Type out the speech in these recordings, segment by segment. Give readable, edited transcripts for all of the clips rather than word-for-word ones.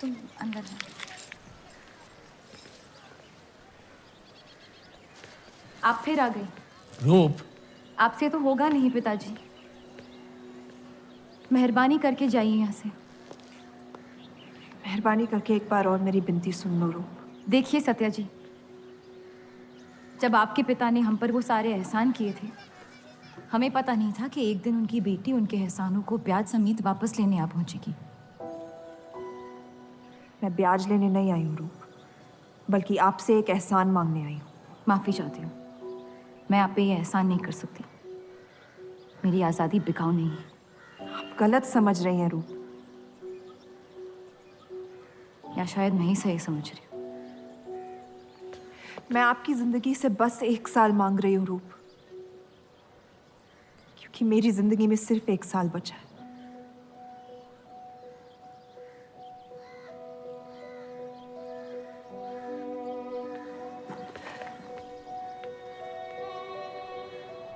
तुम अंदर जाओ। आप फिर आ गई। रूप, आपसे तो होगा नहीं पिताजी। मेहरबानी करके जाइए यहाँ से। मेहरबानी करके एक बार और मेरी विनती सुन लो रूप। देखिए सत्या जी, जब आपके पिता ने हम पर वो सारे एहसान किए थे, हमें पता नहीं था कि एक दिन उनकी बेटी उनके एहसानों को ब्याज समेत वापस लेने आ पहुंचेगी। मैं ब्याज लेने नहीं आई हूँ रूप, बल्कि आपसे एक एहसान मांगने आई हूँ। माफी चाहती हूँ, मैं आप पे ये एहसान नहीं कर सकती। मेरी आज़ादी बिकाऊ नहीं है। आप गलत समझ रही हैं रूप। या शायद मैं ही सही समझ रही हूँ। मैं आपकी जिंदगी से बस 1 साल मांग रही हूँ रूप, क्योंकि मेरी जिंदगी में सिर्फ 1 साल बचा है।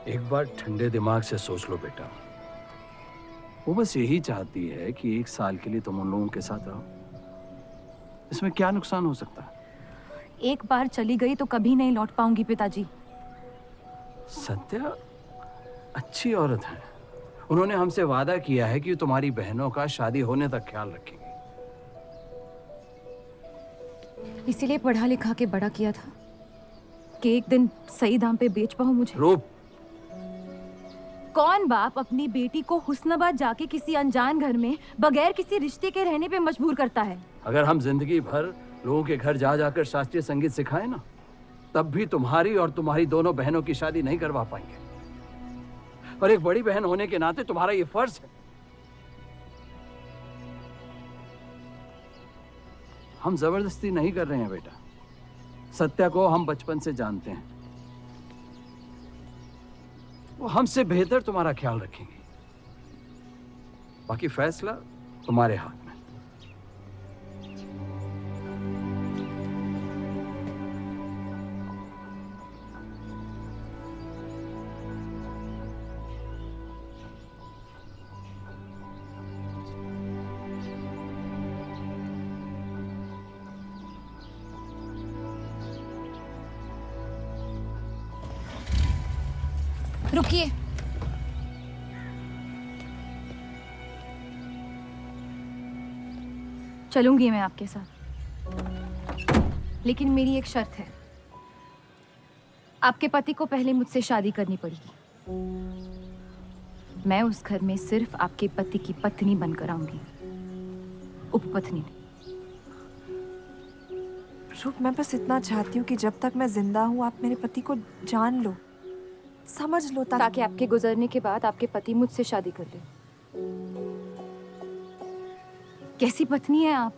एक बार ठंडे दिमाग से सोच लो बेटा। वो बस यही चाहती है कि 1 साल के लिए तुम उन लोगों के साथ रहो। इसमें क्या नुकसान हो सकता है? एक बार चली गई तो कभी नहीं लौट पाऊंगी पिताजी। सत्या अच्छी औरत है। उन्होंने हमसे वादा किया है कि तुम्हारी बहनों का शादी होने तक ख्याल रखेंगे। इसीलिए पढ़ा लिखा के बड़ा किया था कि एक दिन सही दाम पे बेच पाऊं मुझे। रूप, कौन बाप अपनी बेटी को हुस्नाबाद जाके किसी अनजान घर में बगैर किसी रिश्ते के रहने पे मजबूर करता है? अगर हम जिंदगी भर लोगों के घर जा जाकर शास्त्रीय संगीत सिखाएं ना, तब भी तुम्हारी और तुम्हारी दोनों बहनों की शादी नहीं करवा पाएंगे। और एक बड़ी बहन होने के नाते तुम्हारा ये फर्ज है। हम जबरदस्ती नहीं कर रहे हैं बेटा। सत्या को हम बचपन से जानते हैं। वो हमसे बेहतर तुम्हारा ख्याल रखेंगे। बाकी फैसला तुम्हारे हाथ में। रुकिए। चलूंगी मैं आपके साथ, लेकिन मेरी एक शर्त है। आपके पति को पहले मुझसे शादी करनी पड़ेगी। मैं उस घर में सिर्फ आपके पति की पत्नी बनकर आऊंगी, उपपत्नी नहीं। रूप, मैं बस इतना चाहती हूँ कि जब तक मैं जिंदा हूँ आप मेरे पति को जान लो, समझ लो, ताकि आपके गुजरने के बाद आपके पति मुझसे शादी कर ले। कैसी पत्नी है आप?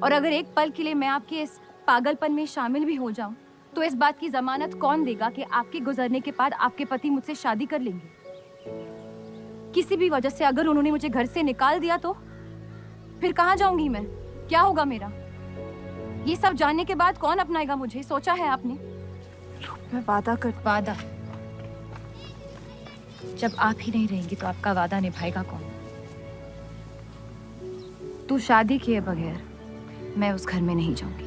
और अगर एक पल के लिए मैं आपके इस पागलपन में शामिल भी हो जाऊं, तो इस बात की जमानत कौन देगा कि आपके गुजरने के बाद आपके पति मुझसे शादी कर लेंगे? किसी भी वजह से अगर उन्होंने मुझे घर से निकाल दिया तो फिर कहाँ जाऊंगी मैं? क्या होगा मेरा? ये सब जानने के बाद कौन अपनाएगा मुझे? सोचा है आपने? मैं वादा कर। वादा? जब आप ही नहीं रहेंगी तो आपका वादा निभाएगा कौन? तू शादी किए बगैर मैं उस घर में नहीं जाऊंगी।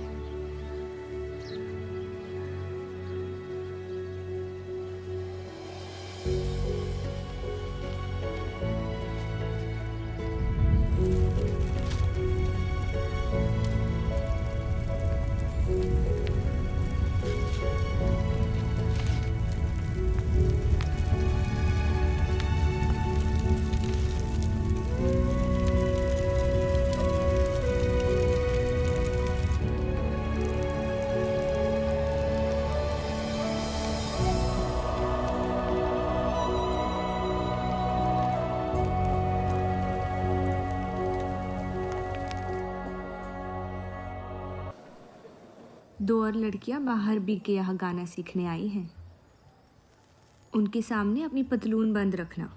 दो और लड़कियां बाहर बी के यहाँ गाना सीखने आई हैं। उनके सामने अपनी पतलून बंद रखना।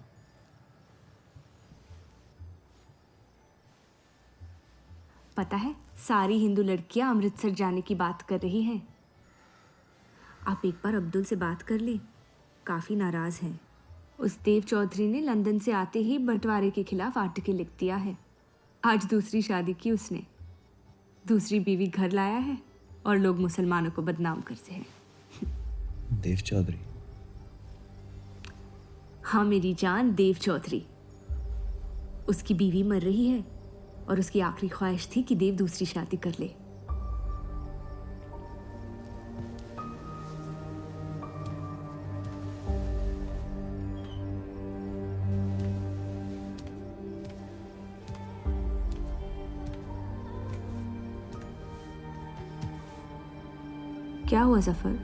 पता है, सारी हिंदू लड़कियां अमृतसर जाने की बात कर रही हैं। आप एक बार अब्दुल से बात कर ले, काफ़ी नाराज़ हैं। उस देव चौधरी ने लंदन से आते ही बंटवारे के खिलाफ आर्टिकल लिख दिया है। आज दूसरी शादी की उसने, दूसरी बीवी घर लाया है और लोग मुसलमानों को बदनाम करते हैं। देव चौधरी। हाँ मेरी जान, देव चौधरी। उसकी बीवी मर रही है और उसकी आखिरी ख्वाहिश थी कि देव दूसरी शादी कर ले। क्या हुआ जफर?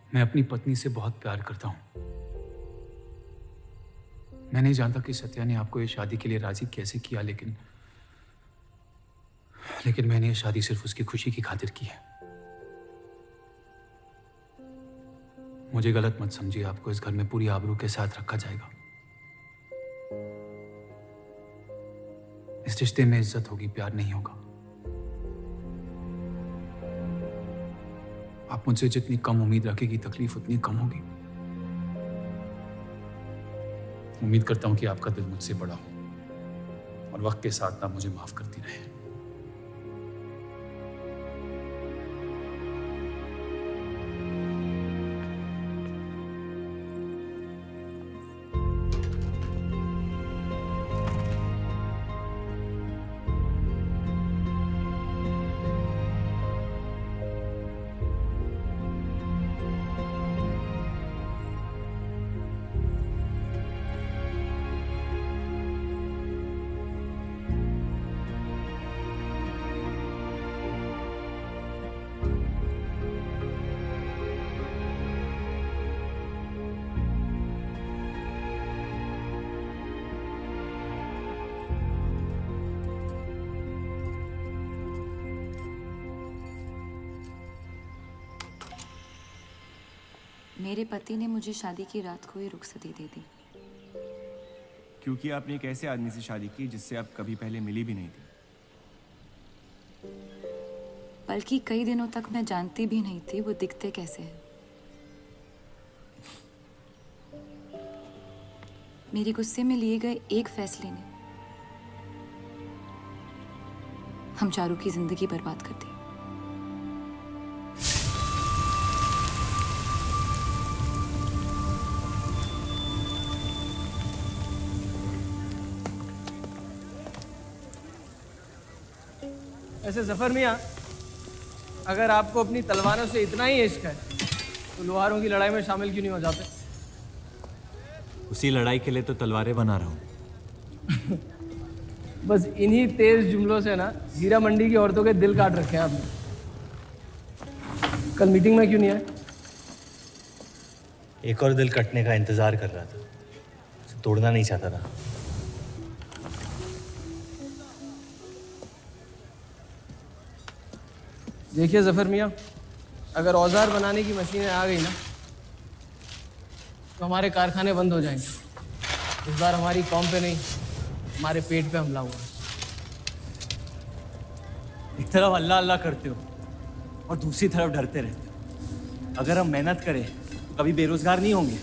मैं अपनी पत्नी से बहुत प्यार करता हूं। मैं नहीं जानता कि सत्या ने आपको ये शादी के लिए राजी कैसे किया, लेकिन मैंने ये शादी सिर्फ उसकी खुशी की खातिर की है। मुझे गलत मत समझिए, आपको इस घर में पूरी आबरू के साथ रखा जाएगा। इस रिश्ते में इज्जत होगी, प्यार नहीं होगा। आप मुझसे जितनी कम उम्मीद रखेगी, तकलीफ उतनी कम होगी। उम्मीद करता हूं कि आपका दिल मुझसे बड़ा हो और वक्त के साथ आप मुझे माफ करती रहे। मेरे पति ने मुझे शादी की रात को ही रुखसती दे दी। क्योंकि आपने एक ऐसे आदमी से शादी की जिससे आप कभी पहले मिली भी नहीं थी। बल्कि कई दिनों तक मैं जानती भी नहीं थी वो दिखते कैसे हैं। मेरे गुस्से में लिए गए एक फैसले ने हम चारों की जिंदगी बर्बाद कर दी। ऐसे जफर मियाँ, अगर आपको अपनी तलवारों से इतना ही इश्क है तो लोहारों की लड़ाई में शामिल क्यों नहीं हो जाते? उसी लड़ाई के लिए तो तलवारें बना रहा हूँ। बस इन्हीं तेज जुमलों से ना हीरा मंडी की औरतों के दिल काट रखे हैं आपने। कल मीटिंग में क्यों नहीं आए? एक और दिल कटने का इंतजार कर रहा था, उसे तोड़ना नहीं चाहता था। देखिए जफर मियाँ, अगर औजार बनाने की मशीनें आ गई ना तो हमारे कारखाने बंद हो जाएंगे। इस बार हमारी कौम पे नहीं, हमारे पेट पे हमला हुआ। एक तरफ अल्लाह अल्लाह करते हो और दूसरी तरफ डरते रहते हो। अगर हम मेहनत करें तो कभी बेरोजगार नहीं होंगे।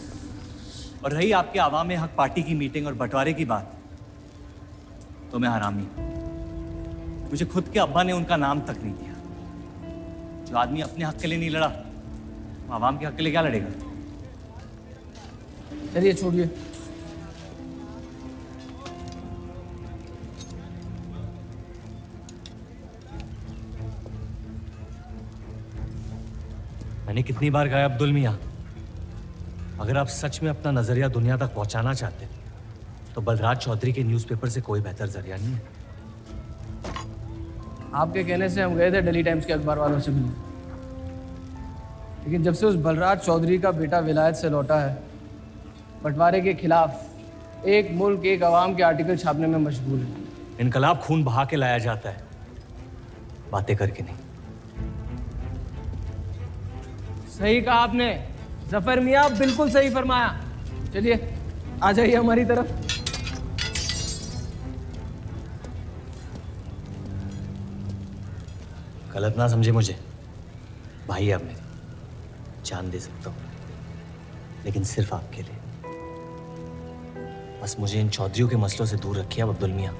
और रही आपके आवाम हक पार्टी की मीटिंग और बंटवारे की बात, तो मैं हरामी। मुझे खुद के अब्बा ने उनका नाम तक नहीं दिया। जो आदमी अपने हक के लिए नहीं लड़ा, वो आवाम के हक के लिए क्या लड़ेगा? चलिए छोड़िए। मैंने कितनी बार कहा अब्दुल मियाँ, अगर आप सच में अपना नजरिया दुनिया तक पहुंचाना चाहते तो बलराज चौधरी के न्यूज़पेपर से कोई बेहतर जरिया नहीं है। आपके कहने से हम गए थे दिल्ली टाइम्स के अखबार वालों से मिलने, लेकिन जब से उस बलराज चौधरी का बेटा विलायत से लौटा है, बंटवारे के खिलाफ एक मुल्क एक आवाम के आर्टिकल छापने में मशगूल है। इनकलाब खून बहा के लाया जाता है, बातें करके नहीं। सही कहा आपने जफर मियाँ, बिल्कुल सही फरमाया। चलिए आ जाइए हमारी तरफ। गलत ना समझे मुझे, भाई है आप मेरे, जान दे सकता हूँ, लेकिन सिर्फ आपके लिए। बस मुझे इन चौधरियों के मसलों से दूर रखिए आप अब्दुल मियाँ।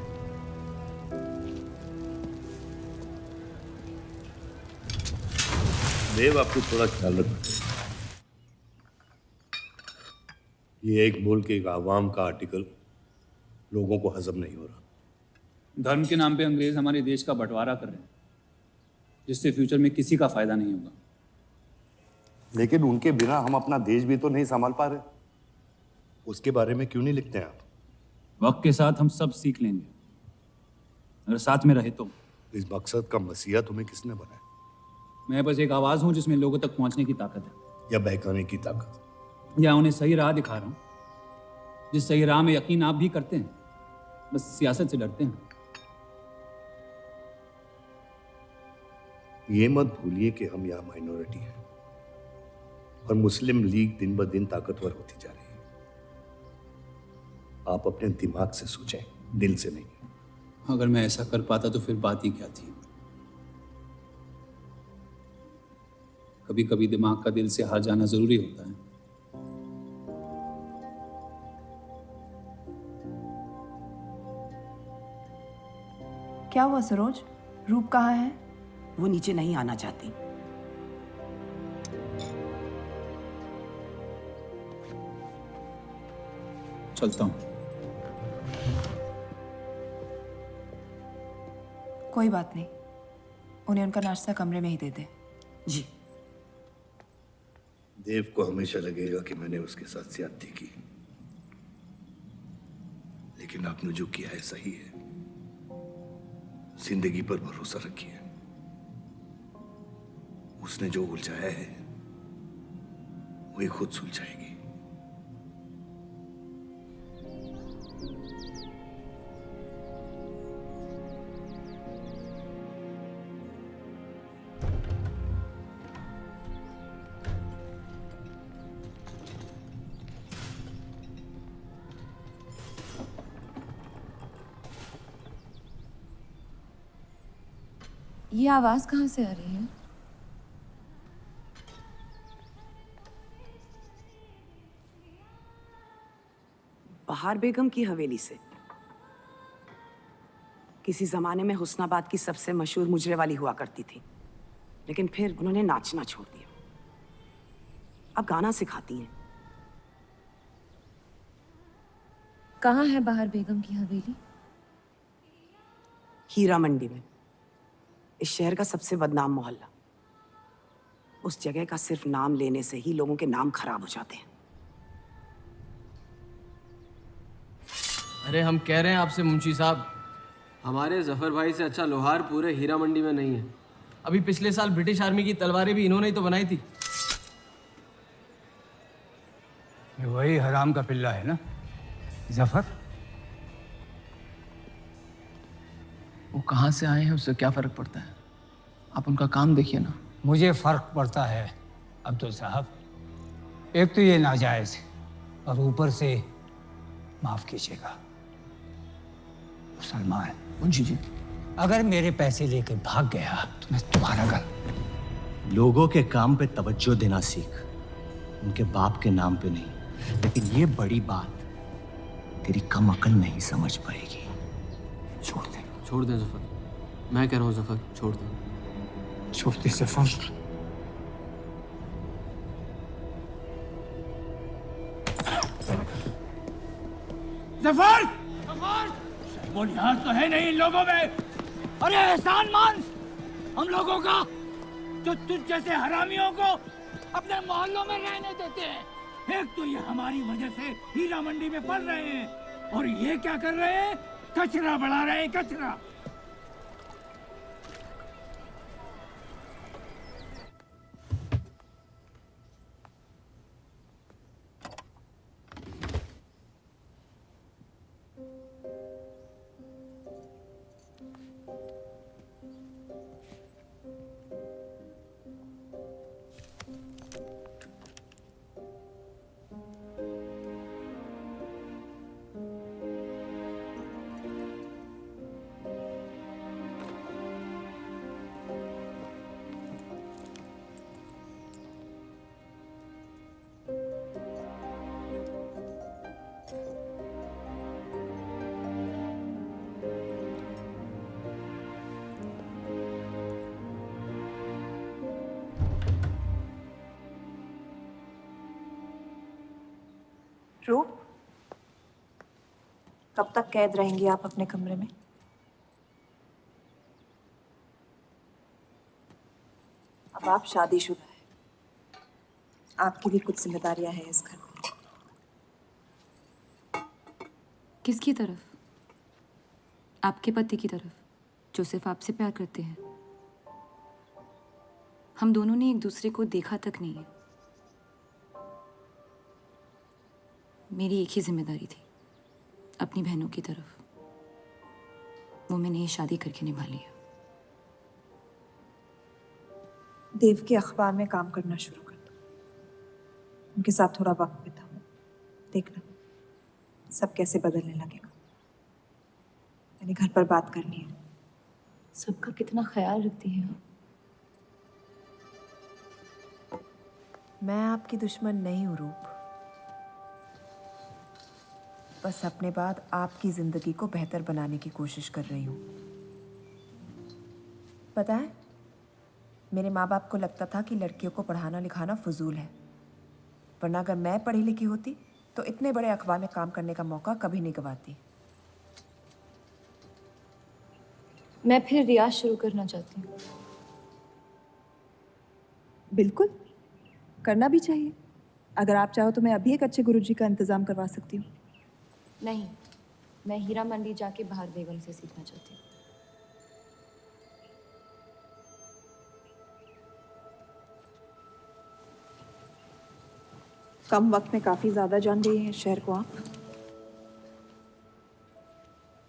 देव, आपको थोड़ा ख्याल रखना चाहिए। ये एक मुल्क एक आवाम का आर्टिकल लोगों को हजम नहीं हो रहा। धर्म के नाम पे अंग्रेज हमारे देश का बंटवारा कर रहे हैं, जिससे फ्यूचर में किसी का फायदा नहीं होगा। लेकिन उनके बिना हम अपना देश भी तो नहीं संभाल पा रहे। उसके बारे में क्यों नहीं लिखते हैं आप? वक्त के साथ हम सब सीख लेंगे, अगर साथ में रहे तो। इस मकसद का मसीहा तुम्हें किसने बनाया? मैं बस एक आवाज़ हूँ जिसमें लोगों तक पहुँचने की ताकत है। या बहकाने की ताकत? या उन्हें सही राह दिखा रहा हूँ, जिस सही राह में यकीन आप भी करते हैं, बस सियासत से डरते हैं। ये मत भूलिए कि हम यहाँ माइनॉरिटी हैं और मुस्लिम लीग दिन ब दिन ताकतवर होती जा रही है। आप अपने दिमाग से सोचें, दिल से नहीं। अगर मैं ऐसा कर पाता तो फिर बात ही क्या थी। कभी कभी दिमाग का दिल से हार जाना जरूरी होता है। क्या हुआ सरोज? रूप कहाँ है? वो नीचे नहीं आना चाहती। चलता हूं। कोई बात नहीं, उन्हें उनका नाश्ता कमरे में ही दे दे। जी। देव को हमेशा लगेगा कि मैंने उसके साथ ज्यादती की, लेकिन आपने जो किया है सही है। जिंदगी पर भरोसा रखिए, उसने जो उलझाया है वही खुद सुलझाएगी। ये आवाज कहाँ से आ रही है? बहार बेगम की हवेली से। किसी जमाने में हुस्नाबाद की सबसे मशहूर मुजरे वाली हुआ करती थी, लेकिन फिर उन्होंने नाचना छोड़ दिया। अब गाना सिखाती हैं। कहाँ है बहार बेगम की हवेली? हीरा मंडी में, इस शहर का सबसे बदनाम मोहल्ला। उस जगह का सिर्फ नाम लेने से ही लोगों के नाम खराब हो जाते हैं। अरे हम कह रहे हैं आपसे मुंशी साहब, हमारे जफर भाई से अच्छा लोहार पूरे हीरा मंडी में नहीं है। अभी पिछले साल ब्रिटिश आर्मी की तलवारें भी इन्होंने ही तो बनाई थी। ये वही हराम का पिल्ला है ना जफर? वो कहाँ से आए हैं उससे क्या फर्क पड़ता है? आप उनका काम देखिए ना। मुझे फर्क पड़ता है अब्दुल साहब। एक तो ये नाजायज और ऊपर से माफ कीजिएगा सलमान मुंशी जी, अगर मेरे पैसे लेके भाग गया तो मैं तुम्हारा गल। लोगों के काम पे तवज्जो देना सीख, उनके बाप के नाम पे नहीं। लेकिन ये बड़ी बात तेरी कम अकल नहीं समझ पाएगी। छोड़ दे। छोड़ दें जफर, मैं कह रहा हूँ जफर, छोड़ दें। छोड़ दे जफर। जफर! बुनियाद तो है नहीं इन लोगों में। अरे एहसान मान हम लोगों का, जो तुझ जैसे हरामियों को अपने मोहल्लों में रहने देते हैं। एक तो ये हमारी वजह से हीरा मंडी में पल रहे हैं, और ये क्या कर रहे हैं? कचरा बढ़ा रहे हैं, कचरा। रूप, कब तक कैद रहेंगी आप अपने कमरे में? अब आप शादीशुदा हैं, आपकी भी कुछ जिम्मेदारियां हैं इस घर में। किसकी तरफ? आपके पति की तरफ, जो सिर्फ आपसे प्यार करते हैं। हम दोनों ने एक दूसरे को देखा तक नहीं है। मेरी एक ही जिम्मेदारी थी, अपनी बहनों की तरफ। वो मैंने ये शादी करके निभा लिया। देव के अखबार में काम करना शुरू कर दो, उनके साथ थोड़ा वक्त बिताओ, देखना सब कैसे बदलने लगेगा। मैंने घर पर बात करनी है। सबका कितना ख्याल रखती है आप। मैं आपकी दुश्मन नहीं हूँ रूप, बस अपने बाद आपकी जिंदगी को बेहतर बनाने की कोशिश कर रही हूँ। पता है, मेरे माँ बाप को लगता था कि लड़कियों को पढ़ाना लिखाना फजूल है, वरना अगर मैं पढ़ी लिखी होती तो इतने बड़े अखबार में काम करने का मौका कभी नहीं गंवाती। मैं फिर रियाज शुरू करना चाहती हूँ। बिल्कुल, करना भी चाहिए। अगर आप चाहो तो मैं अभी एक अच्छे गुरुजी का इंतजाम करवा सकती हूँ। नहीं, मैं हीरा मंडी जाके बाहर बेगम से सीखना चाहती हूँ। कम वक्त में काफी ज्यादा जान गई हैं शहर को आप,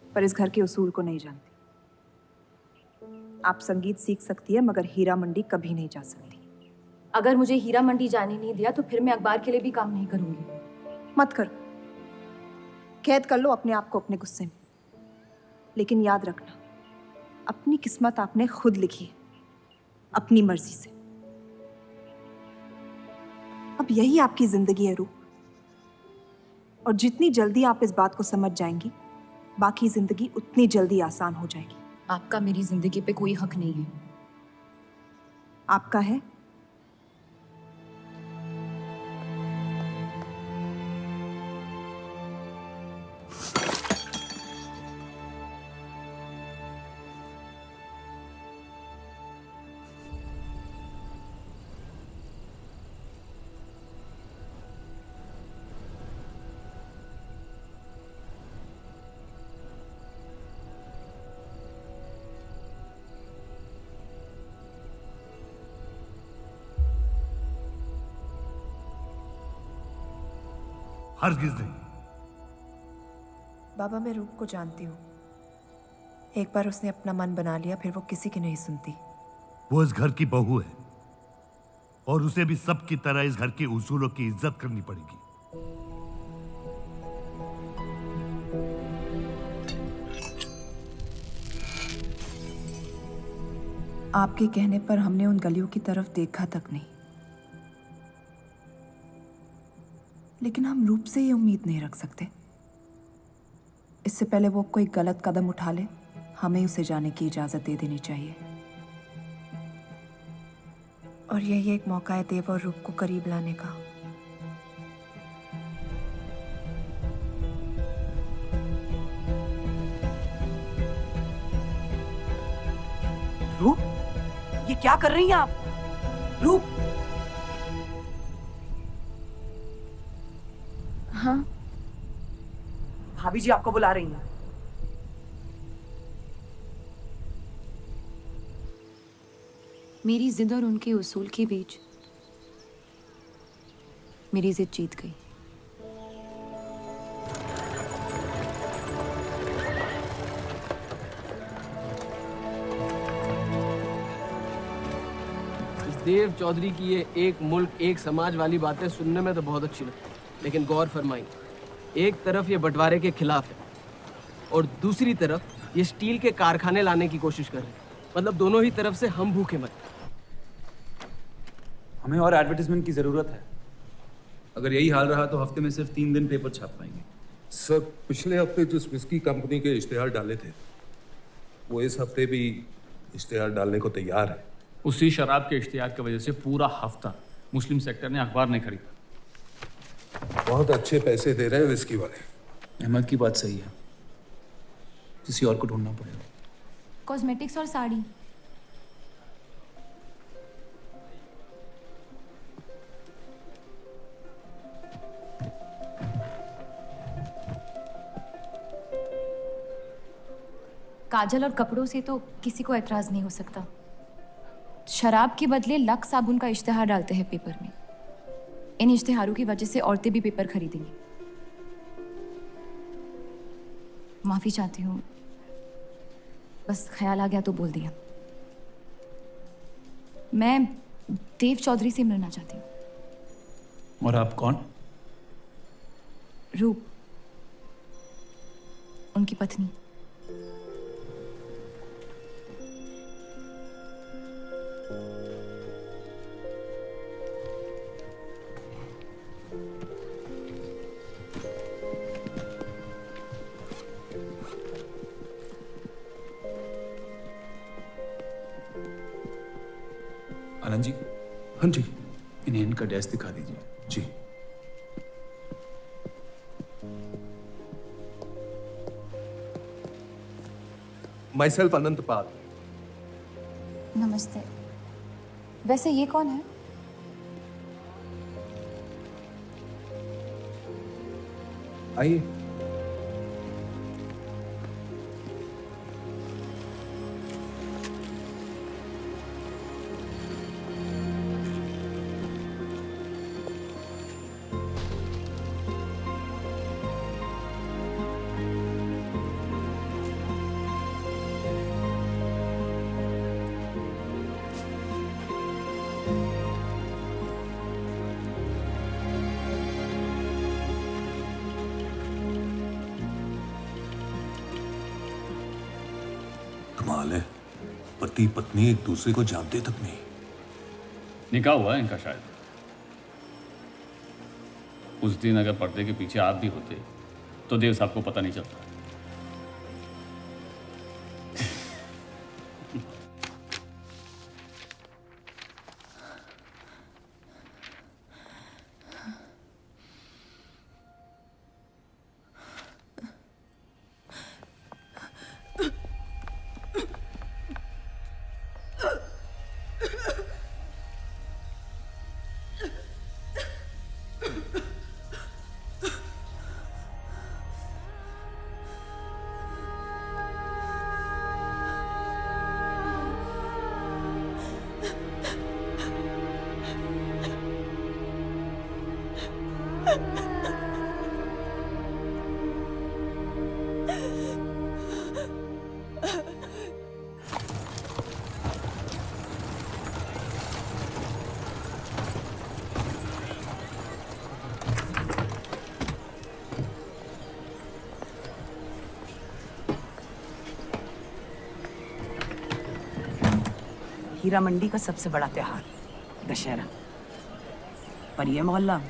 पर इस घर के उसूल को नहीं जानती। आप संगीत सीख सकती है, मगर हीरा मंडी कभी नहीं जा सकती। अगर मुझे हीरा मंडी जाने नहीं दिया तो फिर मैं अखबार के लिए भी काम नहीं करूंगी। मत करो, कैद कर लो अपने आप को अपने गुस्से में, लेकिन याद रखना, अपनी किस्मत आपने खुद लिखी है, अपनी मर्जी से। अब यही आपकी जिंदगी है रूप, और जितनी जल्दी आप इस बात को समझ जाएंगी, बाकी जिंदगी उतनी जल्दी आसान हो जाएगी। आपका मेरी जिंदगी पे कोई हक नहीं है। आपका है। हरगिज नहीं। बाबा, मैं रूप को जानती हूँ। एक बार उसने अपना मन बना लिया, फिर वो किसी की नहीं सुनती। वो इस घर की बहू है, और उसे भी सबकी तरह इस घर के उसूलों की इज्जत करनी पड़ेगी। आपके कहने पर हमने उन गलियों की तरफ देखा तक नहीं, लेकिन हम रूप से ये उम्मीद नहीं रख सकते। इससे पहले वो कोई गलत कदम उठा ले, हमें उसे जाने की इजाजत दे देनी चाहिए। और यही एक मौका है देव और रूप को करीब लाने का। रूप, ये क्या कर रही हैं आप? रूप, हाँ भाभी जी आपको बुला रही हैं। मेरी जिद और उनके उसूल के बीच मेरी जिद जीत गई। इस देव चौधरी की ये एक मुल्क एक समाज वाली बातें सुनने में तो बहुत अच्छी लगती, लेकिन गौर फरमाई, एक तरफ ये बंटवारे के खिलाफ है और दूसरी तरफ ये स्टील के कारखाने लाने की कोशिश कर रहे हैं। मतलब दोनों ही तरफ से हम भूखे मर। हमें और एडवर्टाइजमेंट की ज़रूरत है। अगर यही हाल रहा तो हफ्ते में सिर्फ 3 दिन पेपर छाप पाएंगे। सर, पिछले हफ्ते जिस विस्की कंपनी के इश्तेहार डाले थे वो इस हफ्ते भी इश्तेहार डालने को तैयार है। उसी शराब के इश्तिहार की वजह से पूरा हफ्ता मुस्लिम सेक्टर ने अखबार नहीं खरीदा। बहुत अच्छे पैसे दे रहे हैं विस्की वाले। अहमद की बात सही है, किसी और को ढूंढना पड़ेगा। कॉस्मेटिक्स और साड़ी। काजल और कपड़ों से तो किसी को एतराज नहीं हो सकता। शराब के बदले लक्स साबुन का इश्तिहार डालते हैं पेपर में। इन इश्तिहारों की वजह से औरतें भी पेपर खरीदेंगी। माफी चाहती हूँ, बस ख्याल आ गया तो बोल दिया। मैं देव चौधरी से मिलना चाहती हूँ। और आप कौन? रूप, उनकी पत्नी। आनंद जी। हाँ जी। इन्हें इनका डेस्क दिखा दीजिए। जी। माई सेल्फ अनंत पाल। नमस्ते। वैसे ये कौन है? आइए। कमाल है, पति पत्नी एक दूसरे को जानते तक नहीं। निकाह हुआ है इनका शायद। उस दिन अगर पर्दे के पीछे आप भी होते तो देव साहब को पता नहीं चलता। हीरा मंडी का सबसे बड़ा त्योहार दशहरा, पर यह मोहल्ला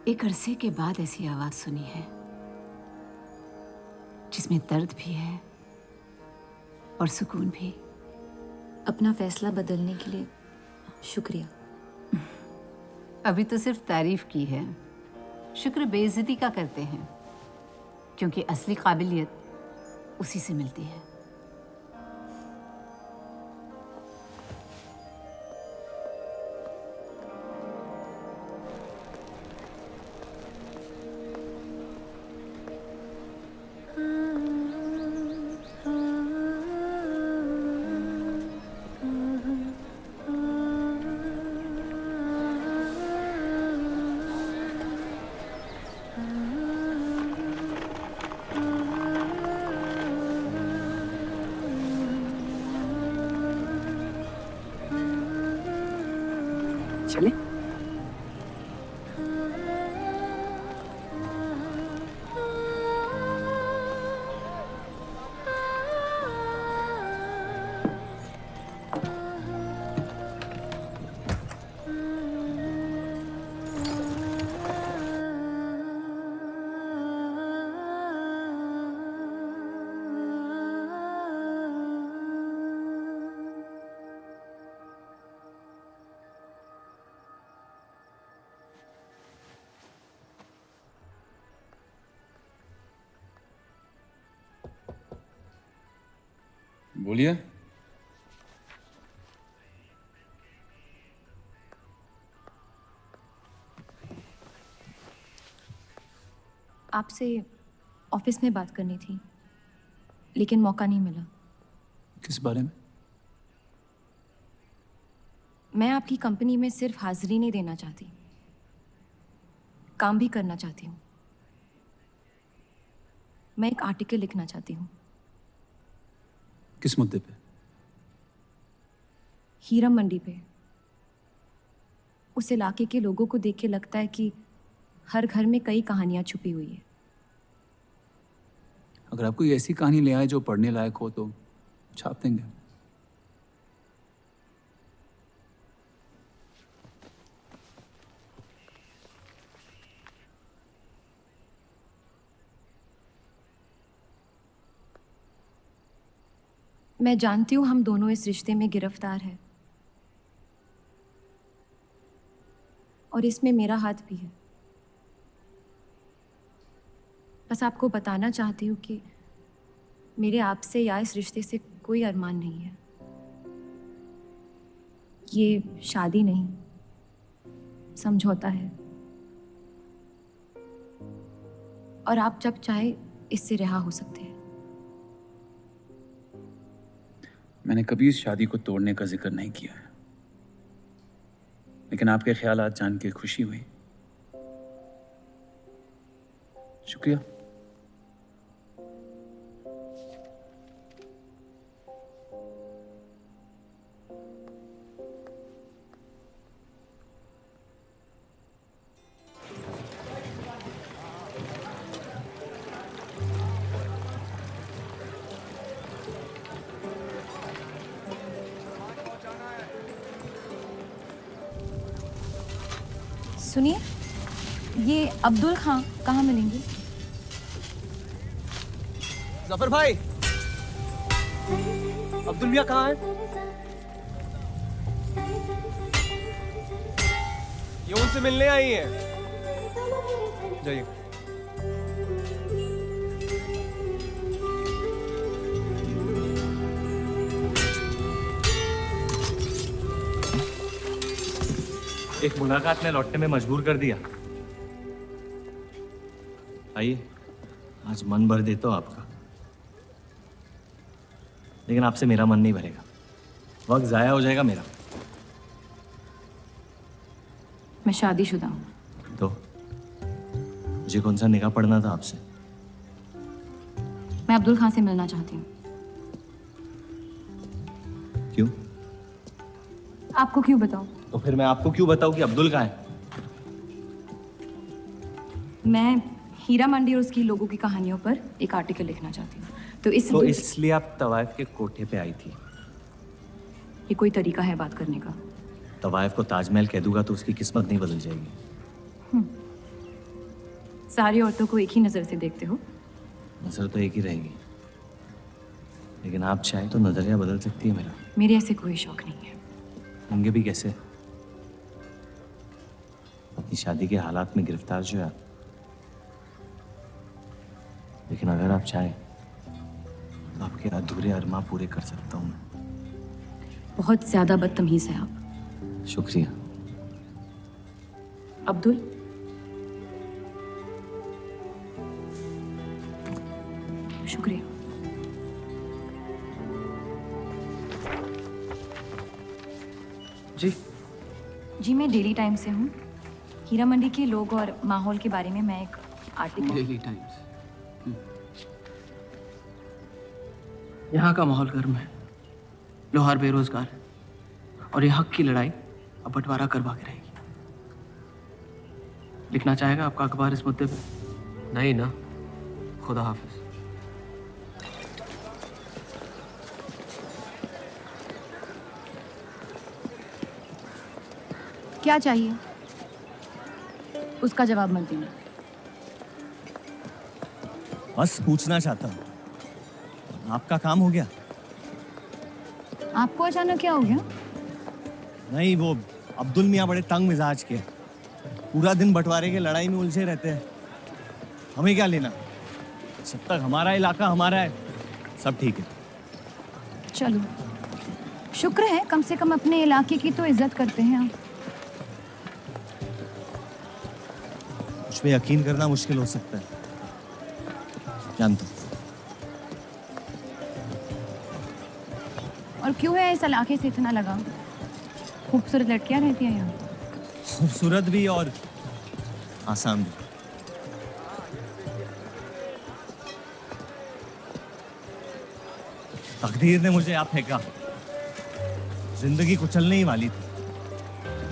एक अरसे के बाद ऐसी आवाज सुनी है जिसमें दर्द भी है और सुकून भी। अपना फैसला बदलने के लिए शुक्रिया। अभी तो सिर्फ तारीफ की है, शुक्र बेइज्जती का करते हैं, क्योंकि असली काबिलियत उसी से मिलती है। चले? बोलिए। आपसे ऑफिस में बात करनी थी, लेकिन मौका नहीं मिला। किस बारे में? मैं आपकी कंपनी में सिर्फ हाजिरी नहीं देना चाहती, काम भी करना चाहती हूँ। मैं एक आर्टिकल लिखना चाहती हूँ। किस मुद्दे पे? हीरा मंडी पे। उस इलाके के लोगों को देख के लगता है कि हर घर में कई कहानियां छुपी हुई है। अगर आप कोई ऐसी कहानी ले आए जो पढ़ने लायक हो तो छाप देंगे। मैं जानती हूँ हम दोनों इस रिश्ते में गिरफ्तार हैं, और इसमें मेरा हाथ भी है। बस आपको बताना चाहती हूँ कि मेरे आपसे या इस रिश्ते से कोई अरमान नहीं है। ये शादी नहीं, समझौता है, और आप जब चाहे इससे रिहा हो सकते हैं। मैंने कभी इस शादी को तोड़ने का जिक्र नहीं किया है, लेकिन आपके ख्यालात जान के खुशी हुई। शुक्रिया। सुनिए, ये अब्दुल खां कहाँ मिलेंगे? जफर भाई, अब्दुल मियां कहाँ है? ये उनसे मिलने आई हैं। जाइए। एक मुलाकात ने लौटने में मजबूर कर दिया। आइए, आज मन भर देता हूं आपका, लेकिन आपसे मेरा मन नहीं भरेगा। वक्त जाया हो जाएगा मेरा। मैं शादीशुदा हूँ। तो मुझे कौन सा निकाह पढ़ना था आपसे? मैं अब्दुल खां से मिलना चाहती हूँ। क्यों? आपको क्यों बताऊँ? तो फिर मैं आपको क्यों बताऊं कि अब्दुल कहाँ है? मैं हीरा मंडी और उसकी लोगों की कहानियों पर एक आर्टिकल लिखना चाहती हूँ, तो इसलिए आप तवाइफ के कोठे पे आई थी? ये कोई तरीका है बात करने का? तवाइफ को ताजमहल कह दूंगा तो उसकी किस्मत नहीं बदल जाएगी। सारी औरतों को एक ही नजर से देखते हो? नजर तो एक ही रहेगी, लेकिन आप चाहे तो नजरिया बदल सकती है मेरा। मेरे ऐसे कोई शौक नहीं है। होंगे भी कैसे? अपनी शादी के हालात में गिरफ्तार जो है आप। लेकिन अगर आप चाहे तो आपके अधूरे अरमा पूरे कर सकता हूँ मैं। बहुत ज्यादा बदतमीज है आप। शुक्रिया। अब्दुल, शुक्रिया। जी जी, मैं डेली टाइम्स से हूँ। हीरा मंडी के लोग और माहौल के बारे में मैं एक आर्टिकल। Daily times. यहाँ का माहौल गर्म है, लोहार बेरोजगार है, और ये हक की लड़ाई अब बंटवारा करवा के रहेगी। लिखना चाहेगा आपका अखबार इस मुद्दे पे? नहीं ना, खुदा हाफिज। क्या चाहिए? उसका जवाब मत देना। बस पूछना चाहता हूँ, आपका काम हो गया? आपको अचानक क्या हो गया? नहीं, वो अब्दुल मियाँ बड़े तंग मिजाज के, पूरा दिन बंटवारे के लड़ाई में उलझे रहते हैं। हमें क्या लेना? जब तक हमारा इलाका हमारा है, सब ठीक है। चलो, शुक्र है कम से कम अपने इलाके की तो इज्जत करते हैं आप। मुझ पे यकीन करना मुश्किल हो सकता है, जानता हूँ। और क्यों है इस इलाके से इतना लगाव? खूबसूरत लड़कियां रहती हैं यहाँ। खूबसूरत भी और आसान भी। तकदीर ने मुझे यहाँ फेंका। जिंदगी कुचलने ही वाली थी,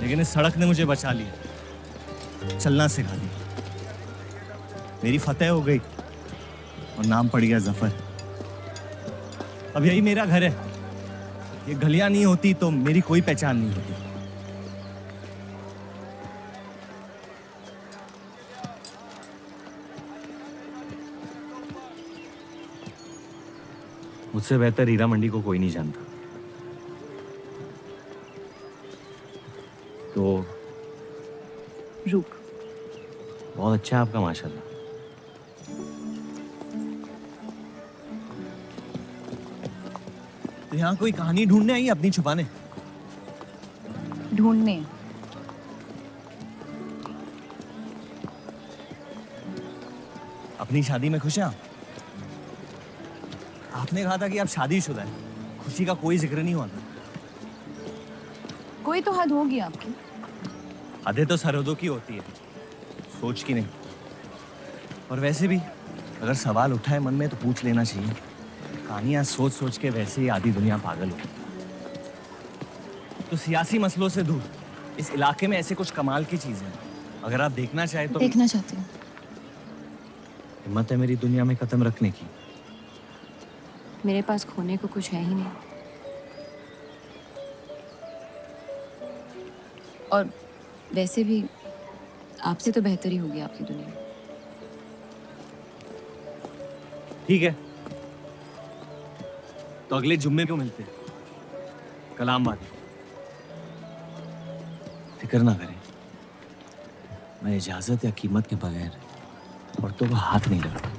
लेकिन इस सड़क ने मुझे बचा लिया, चलना सिखा दिया। मेरी फतेह हो गई और नाम पड़ गया जफर। अब यही मेरा घर है। ये गलियां नहीं होती तो मेरी कोई पहचान नहीं होती। मुझसे बेहतर हीरा मंडी को कोई नहीं जानता। तो रूप बहुत अच्छा है आपका, माशाल्लाह। तो यहाँ कोई कहानी ढूंढने आई अपनी छुपाने? ढूंढने? अपनी शादी में खुश हैं आप? आपने कहा था कि आप शादीशुदा हैं, खुशी का कोई जिक्र नहीं हुआ था। कोई तो हद होगी आपकी। हदें तो सरहदों की होती है, सोच की नहीं। और वैसे भी अगर सवाल उठा है मन में तो पूछ लेना चाहिए। कहानियां सोच सोच के वैसे ही आधी दुनिया पागल हो। तो सियासी मसलों से दूर इस इलाके में ऐसे कुछ कमाल की चीजें हैं, अगर आप देखना चाहे तो। देखना चाहती हूँ। हिम्मत है मेरी दुनिया में कदम रखने की? मेरे पास खोने को कुछ है ही नहीं। और वैसे भी आपसे तो बेहतर ही होगी आपकी दुनिया। ठीक है, तो अगले जुम्मे को मिलते हैं, कलाम बात। फिक्र ना करें, मैं इजाजत या कीमत के बगैर औरतों को हाथ नहीं लगाता।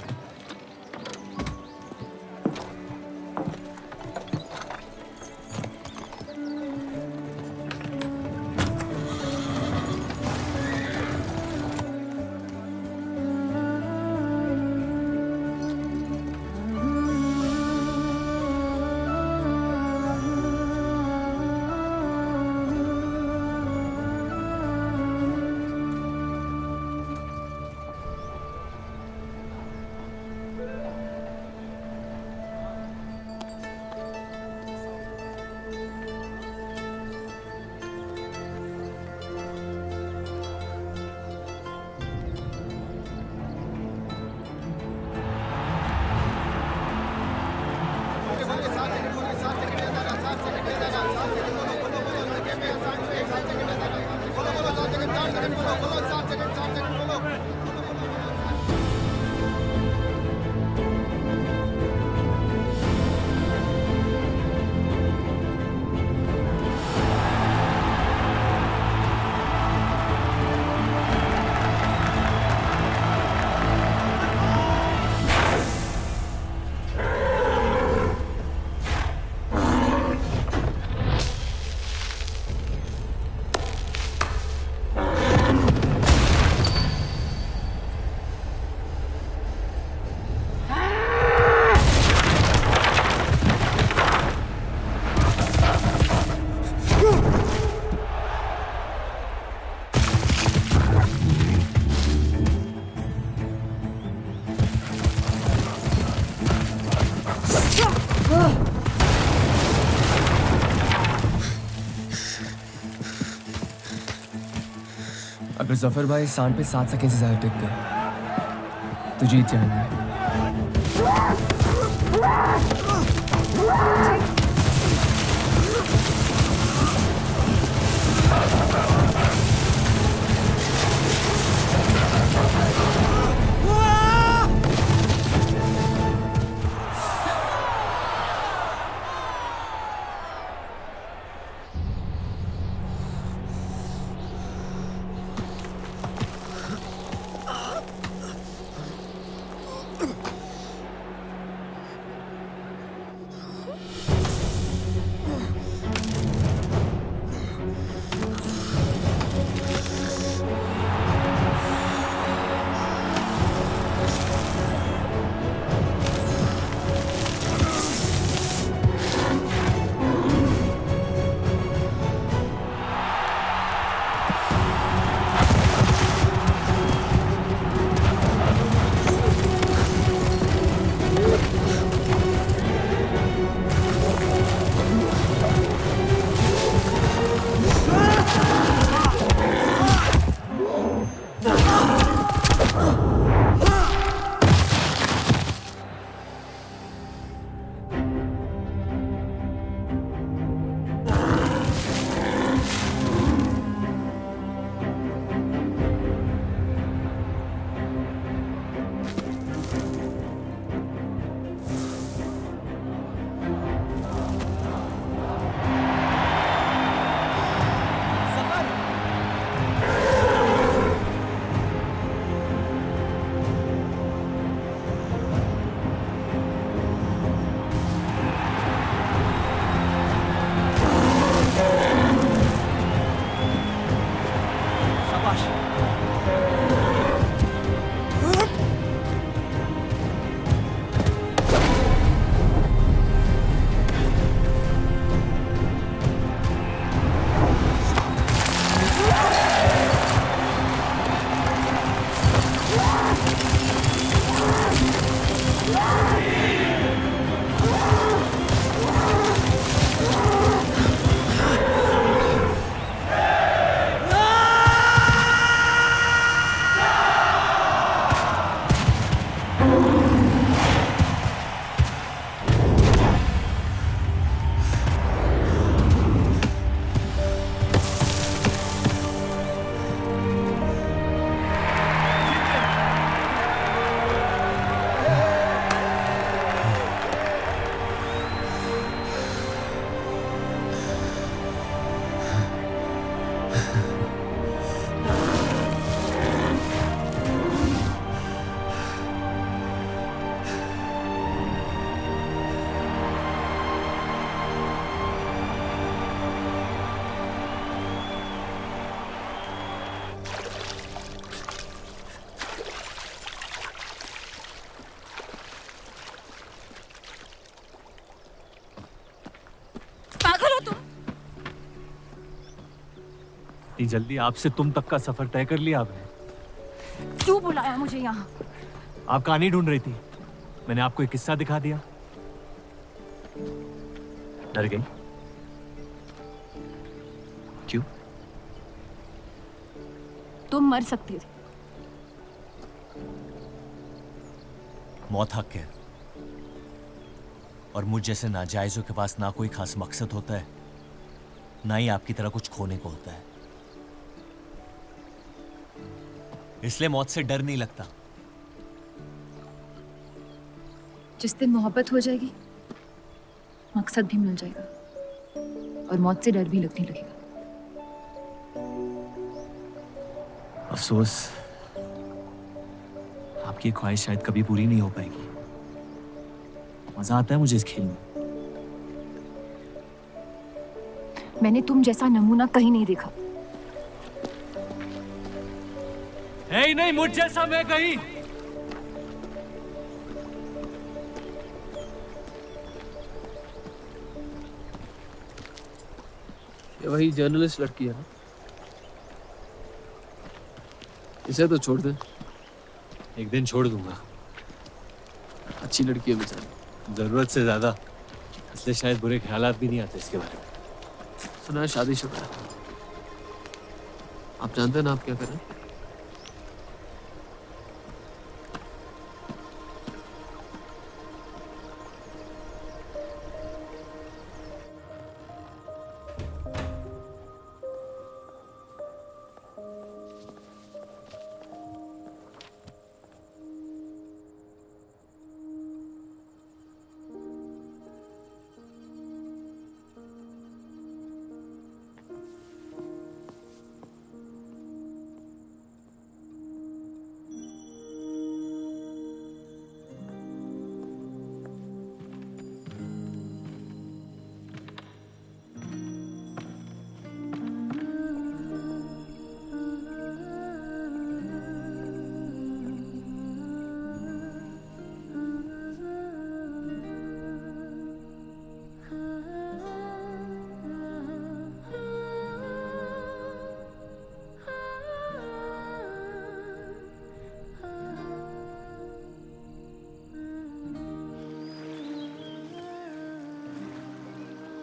अगर जफर भाई सांड पे 7 सेकंड से ज्यादा टिक गए तो जीत जाएंगे। इतनी जल्दी आपसे तुम तक का सफर तय कर लिया आपने? क्यों बुलाया मुझे यहाँ? आप कहानी ढूंढ रही थी, मैंने आपको एक किस्सा दिखा दिया। डर गई? क्यों? तुम मर सकते थे। मौत हक है, और मुझ जैसे नाजायजों के पास ना कोई खास मकसद होता है, ना ही आपकी तरह कुछ खोने को होता है। इसलिए मौत से डर नहीं लगता। जिस दिन मोहब्बत हो जाएगी मकसद भी मिल जाएगा और मौत से डर भी लगने लगेगा। अफसोस आपकी ख्वाहिश शायद कभी पूरी नहीं हो पाएगी। मजा आता है मुझे इस खेल में। मैंने तुम जैसा नमूना कहीं नहीं देखा। है ही नहीं मुझ जैसा मैं कहीं। ये वही जर्नलिस्ट लड़की है ना? इसे तो छोड़ दे। एक दिन छोड़ दूंगा। अच्छी लड़की है बेचारी। जरूरत से ज्यादा, इसलिए शायद बुरे ख्यालात भी नहीं आते इसके बारे में। सुना है शादीशुदा है। आप जानते हैं ना आप क्या करें?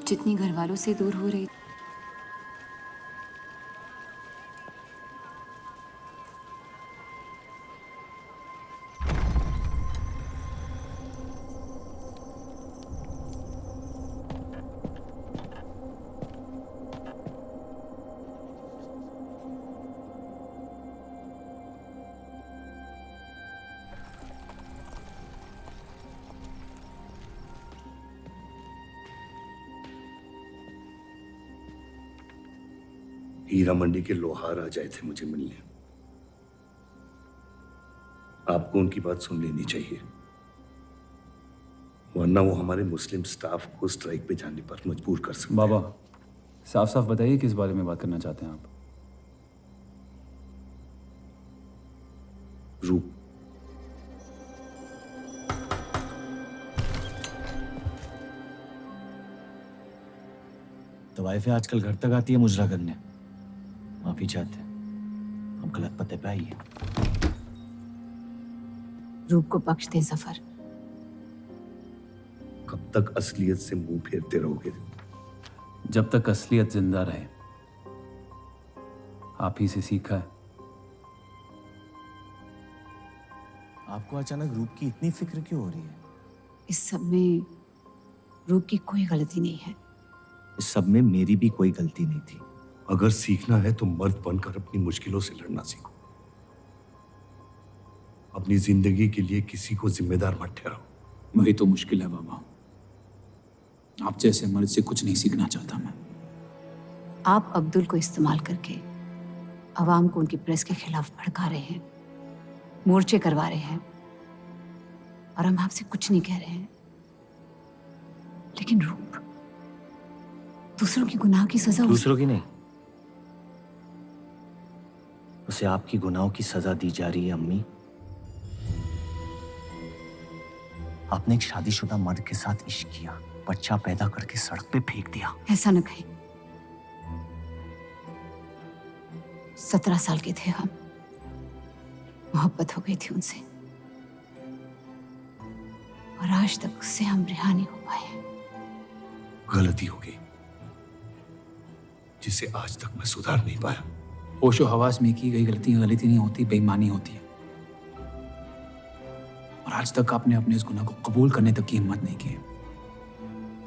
जितनी घर वालों से दूर हो रही हीरा मंडी के लोहार आ जाए थे मुझे मिलने। आपको उनकी बात सुन लेनी चाहिए, वरना वो हमारे मुस्लिम स्टाफ को स्ट्राइक पे जाने पर मजबूर कर सकते हैं। बाबा साफ साफ बताइए किस बारे में बात करना चाहते हैं आप? रूप। तो वाइफे आजकल घर तक आती है मुजरा करने। माफी चाहते हैं, हम गलत पते पे आई है। रूप को बख्श दे सफर। कब तक असलियत से मुंह फेरते रहोगे? जब तक असलियत जिंदा रहे। आप ही से सीखा है। आपको अचानक रूप की इतनी फिक्र क्यों हो रही है? इस सब में रूप की कोई गलती नहीं है। इस सब में मेरी भी कोई गलती नहीं थी। अगर सीखना है तो मर्द बनकर अपनी मुश्किलों से लड़ना सीखो। अपनी जिंदगी के लिए किसी को जिम्मेदार मत ठहराओ। वही तो मुश्किल है बाबा। आप जैसे मर्द से कुछ नहीं सीखना चाहता मैं। आप अब्दुल को इस्तेमाल करके अवाम को उनकी प्रेस के खिलाफ भड़का रहे हैं, मोर्चे करवा रहे हैं, और हम आपसे कुछ नहीं कह रहे हैं। लेकिन रूप, दूसरों की गुनाह की सजा दूसरों की नहीं, उसे आपकी गुनाहों की सजा दी जा रही है। अम्मी, आपने एक शादीशुदा मर्द के साथ इश्क किया, बच्चा पैदा करके सड़क पे फेंक दिया। ऐसा न कहीं। 17 साल के थे हम, मोहब्बत हो गई थी उनसे, और आज तक उससे हम रिहा नहीं हो पाए। गलती हो गई जिसे आज तक मैं सुधार नहीं पाया। होशो हवास में की गई गलती नहीं होती, बेईमानी होती है। और आज तक आपने अपने इस गुनाह को कबूल करने तक की हिम्मत नहीं की।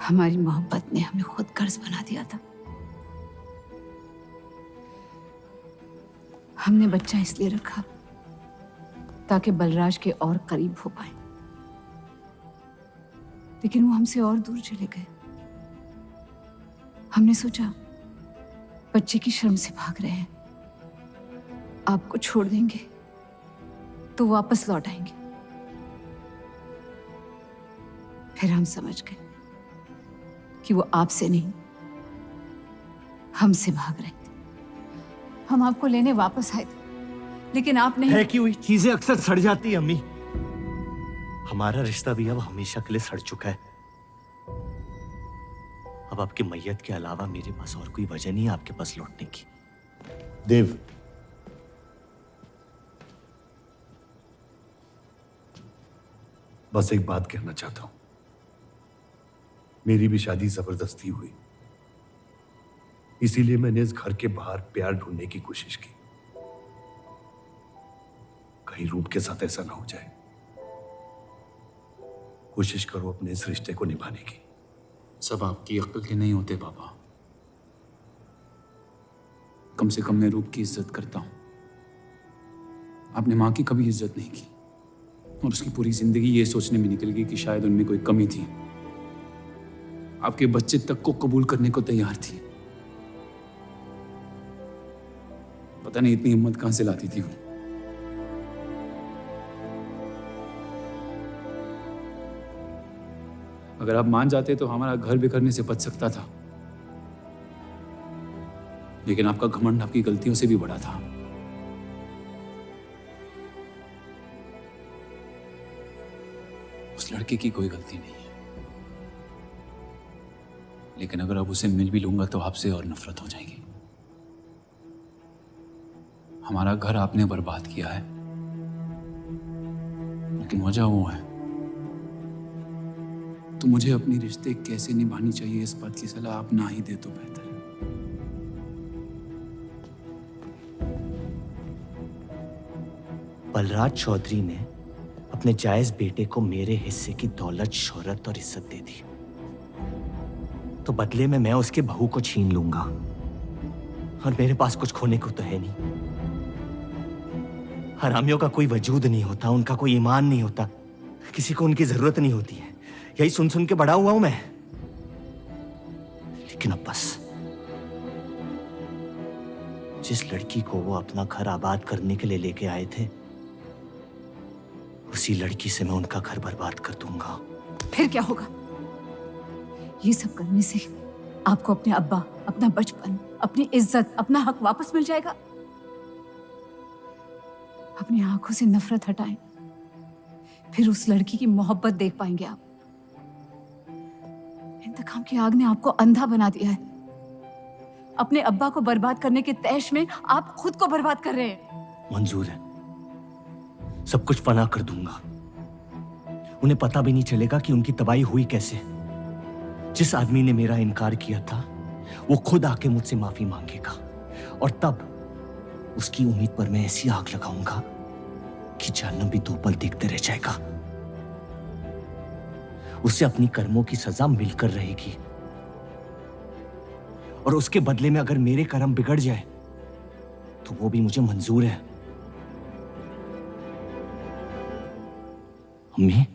हमारी मोहब्बत ने हमें खुद कर्ज बना दिया था। हमने बच्चा इसलिए रखा ताकि बलराज के और करीब हो पाए, लेकिन वो हमसे और दूर चले गए। हमने सोचा बच्चे की शर्म से भाग रहे हैं, आपको छोड़ देंगे तो वापस लौट आएंगे। फिर हम समझ गए कि वो आपसे नहीं हमसे भाग रहे थे। हम आपको लेने वापस आए थे, लेकिन आप नहीं। फेंकी हुई चीजें अक्सर सड़ जाती है अम्मी। हमारा रिश्ता भी अब हमेशा के लिए सड़ चुका है। अब आपकी मैयत के अलावा मेरे पास और कोई वजह नहीं है आपके पास लौटने की। देव, बस एक बात कहना चाहता हूं। मेरी भी शादी जबरदस्ती हुई, इसीलिए मैंने इस घर के बाहर प्यार ढूंढने की कोशिश की। कहीं रूप के साथ ऐसा ना हो जाए। कोशिश करो अपने इस रिश्ते को निभाने की। सब आपकी अक्ल के नहीं होते पापा। कम से कम मैं रूप की इज्जत करता हूं। आपने मां की कभी इज्जत नहीं की और उसकी पूरी जिंदगी ये सोचने में निकल गई कि शायद उनमें कोई कमी थी। आपके बच्चे तक को कबूल करने को तैयार थी। पता नहीं इतनी हिम्मत कहां से लाती थी वो। अगर आप मान जाते तो हमारा घर बिखरने से बच सकता था, लेकिन आपका घमंड आपकी गलतियों से भी बड़ा था। उस लड़के की कोई गलती नहीं है, लेकिन अगर अब उसे मिल भी लूंगा तो आपसे और नफरत हो जाएगी। हमारा घर आपने बर्बाद किया है, लेकिन वजह वो है। तो मुझे अपनी रिश्ते कैसे निभानी चाहिए इस बात की सलाह आप ना ही दे तो बेहतर है। बलराज चौधरी ने अपने जायज बेटे को मेरे हिस्से की दौलत, शोहरत और इज्जत दे दी, तो बदले में मैं उसके बहू को छीन लूंगा। और मेरे पास कुछ खोने को तो है नहीं। हरामियों का कोई वजूद नहीं होता, उनका कोई ईमान नहीं होता, किसी को उनकी जरूरत नहीं होती है। यही सुन सुन के बड़ा हुआ हूं मैं। लेकिन अब बस, जिस लड़की को वो अपना घर आबाद करने के लिए लेके आए थे, उसी लड़की से मैं उनका घर बर्बाद कर दूंगा। फिर क्या होगा? ये सब करने से आपको अपने अब्बा, अपना बचपन, अपनी इज्जत, अपना हक वापस मिल जाएगा। अपनी आंखों से नफरत हटाएं, फिर उस लड़की की मोहब्बत देख पाएंगे आप। इंतकाम की आग ने आपको अंधा बना दिया है। अपने अब्बा को बर्बाद करने के तैश में आप खुद को बर्बाद कर रहे हैं। मंजूर है, सब कुछ फना कर दूंगा। उन्हें पता भी नहीं चलेगा कि उनकी तबाही हुई कैसे। जिस आदमी ने मेरा इनकार किया था, वो खुद आके मुझसे माफी मांगेगा, और तब उसकी उम्मीद पर मैं ऐसी आग लगाऊंगा कि जहन्नम भी दो पल देखते रह जाएगा। उसे अपनी कर्मों की सजा मिलकर रहेगी, और उसके बदले में अगर मेरे कर्म बिगड़ जाए तो वो भी मुझे मंजूर है। अम्मी,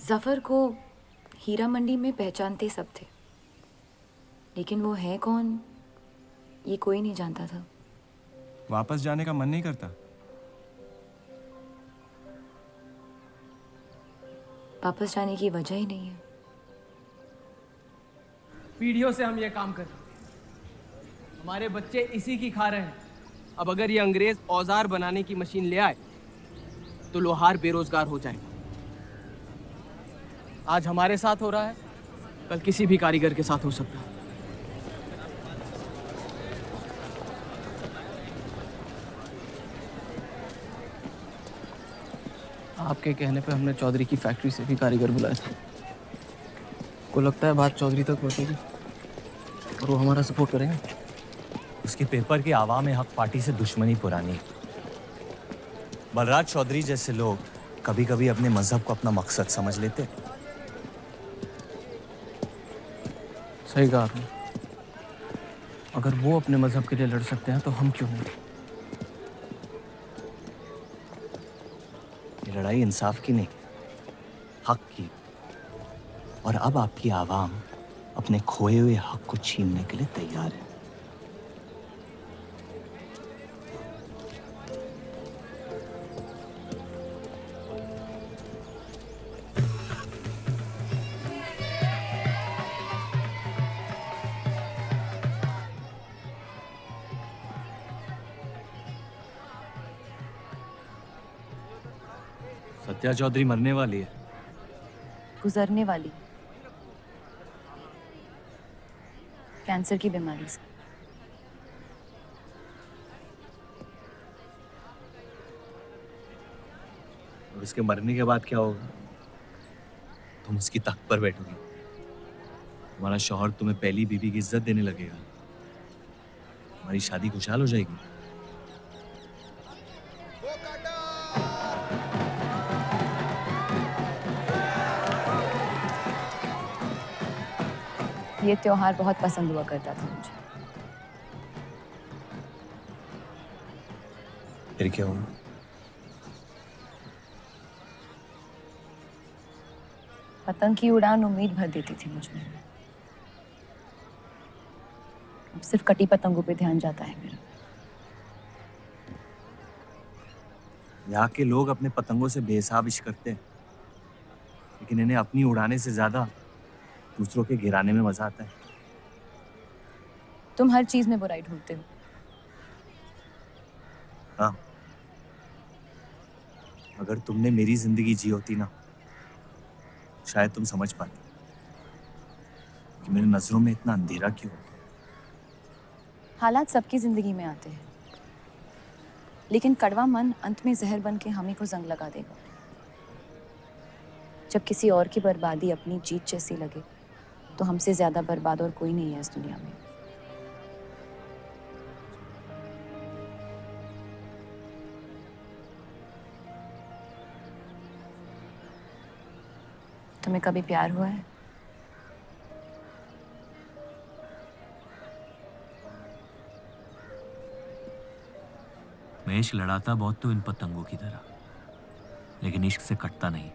जफर को हीरा मंडी में पहचानते सब थे, लेकिन वो है कौन ये कोई नहीं जानता था। वापस जाने का मन नहीं करता? वापस जाने की वजह ही नहीं है। पीढ़ियों से हम ये काम कर रहे हैं, हमारे बच्चे इसी की खा रहे हैं। अब अगर ये अंग्रेज औजार बनाने की मशीन ले आए तो लोहार बेरोजगार हो जाएगा। आज हमारे साथ हो रहा है, कल किसी भी कारीगर के साथ हो सकता है। आपके कहने पे हमने चौधरी की फैक्ट्री से भी कारीगर बुलाए थे। को लगता है बात चौधरी तक पहुंचेगी और वो हमारा सपोर्ट करेंगे। उसके पेपर के आवाम हक पार्टी से दुश्मनी पुरानी। बलराज चौधरी जैसे लोग कभी कभी अपने मजहब को अपना मकसद समझ लेते। सही कहा आपने। अगर वो अपने मजहब के लिए लड़ सकते हैं तो हम क्यों नहीं? ये लड़ाई इंसाफ की नहीं, हक की। और अब आपकी आवाम अपने खोए हुए हक को छीनने के लिए तैयार है। सत्या चौधरी मरने वाली है। गुजरने वाली, कैंसर की बीमारी से। और उसके मरने के बाद क्या होगा? तुम उसकी तख्त पर बैठोगी, तुम्हारा शौहर तुम्हें पहली बीवी की इज्जत देने लगेगा, तुम्हारी शादी खुशहाल हो जाएगी। ये त्योहार बहुत पसंद हुआ करता था मुझे। फिर क्या हुआ? पतंग की उड़ान उम्मीद भर देती थी मुझ में। अब सिर्फ कटी पतंगों पे ध्यान जाता है मेरा। यहाँ के लोग अपने पतंगों से बेहिसाब इश्क करते हैं, लेकिन इन्हें अपनी उड़ाने से ज्यादा दूसरों के गिराने में मजा आता है। तुम हर चीज में बुराई ढूंढते हो। हाँ, अगर तुमने मेरी जिंदगी जी होती ना, शायद तुम समझ पाती कि मेरी नजरों में इतना अंधेरा क्यों होता। हालात सबकी जिंदगी में आते हैं, लेकिन कड़वा मन अंत में जहर बन के हम ही को जंग लगा देगा। जब किसी और की बर्बादी अपनी जीत जैसी लगे, तो हमसे ज्यादा बर्बाद और कोई नहीं है इस दुनिया में। तुम्हें कभी प्यार हुआ है? मैं इश्क लड़ाता बहुत तो इन पतंगों की तरह, लेकिन इश्क से कटता नहीं।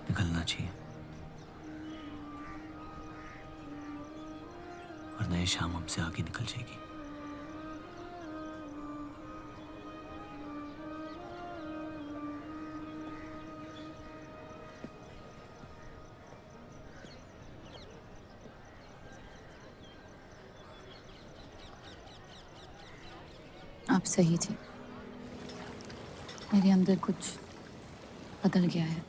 निकलना चाहिए, वरना ये शाम हमसे आगे निकल जाएगी। आप सही थे। मेरे अंदर कुछ बदल गया है।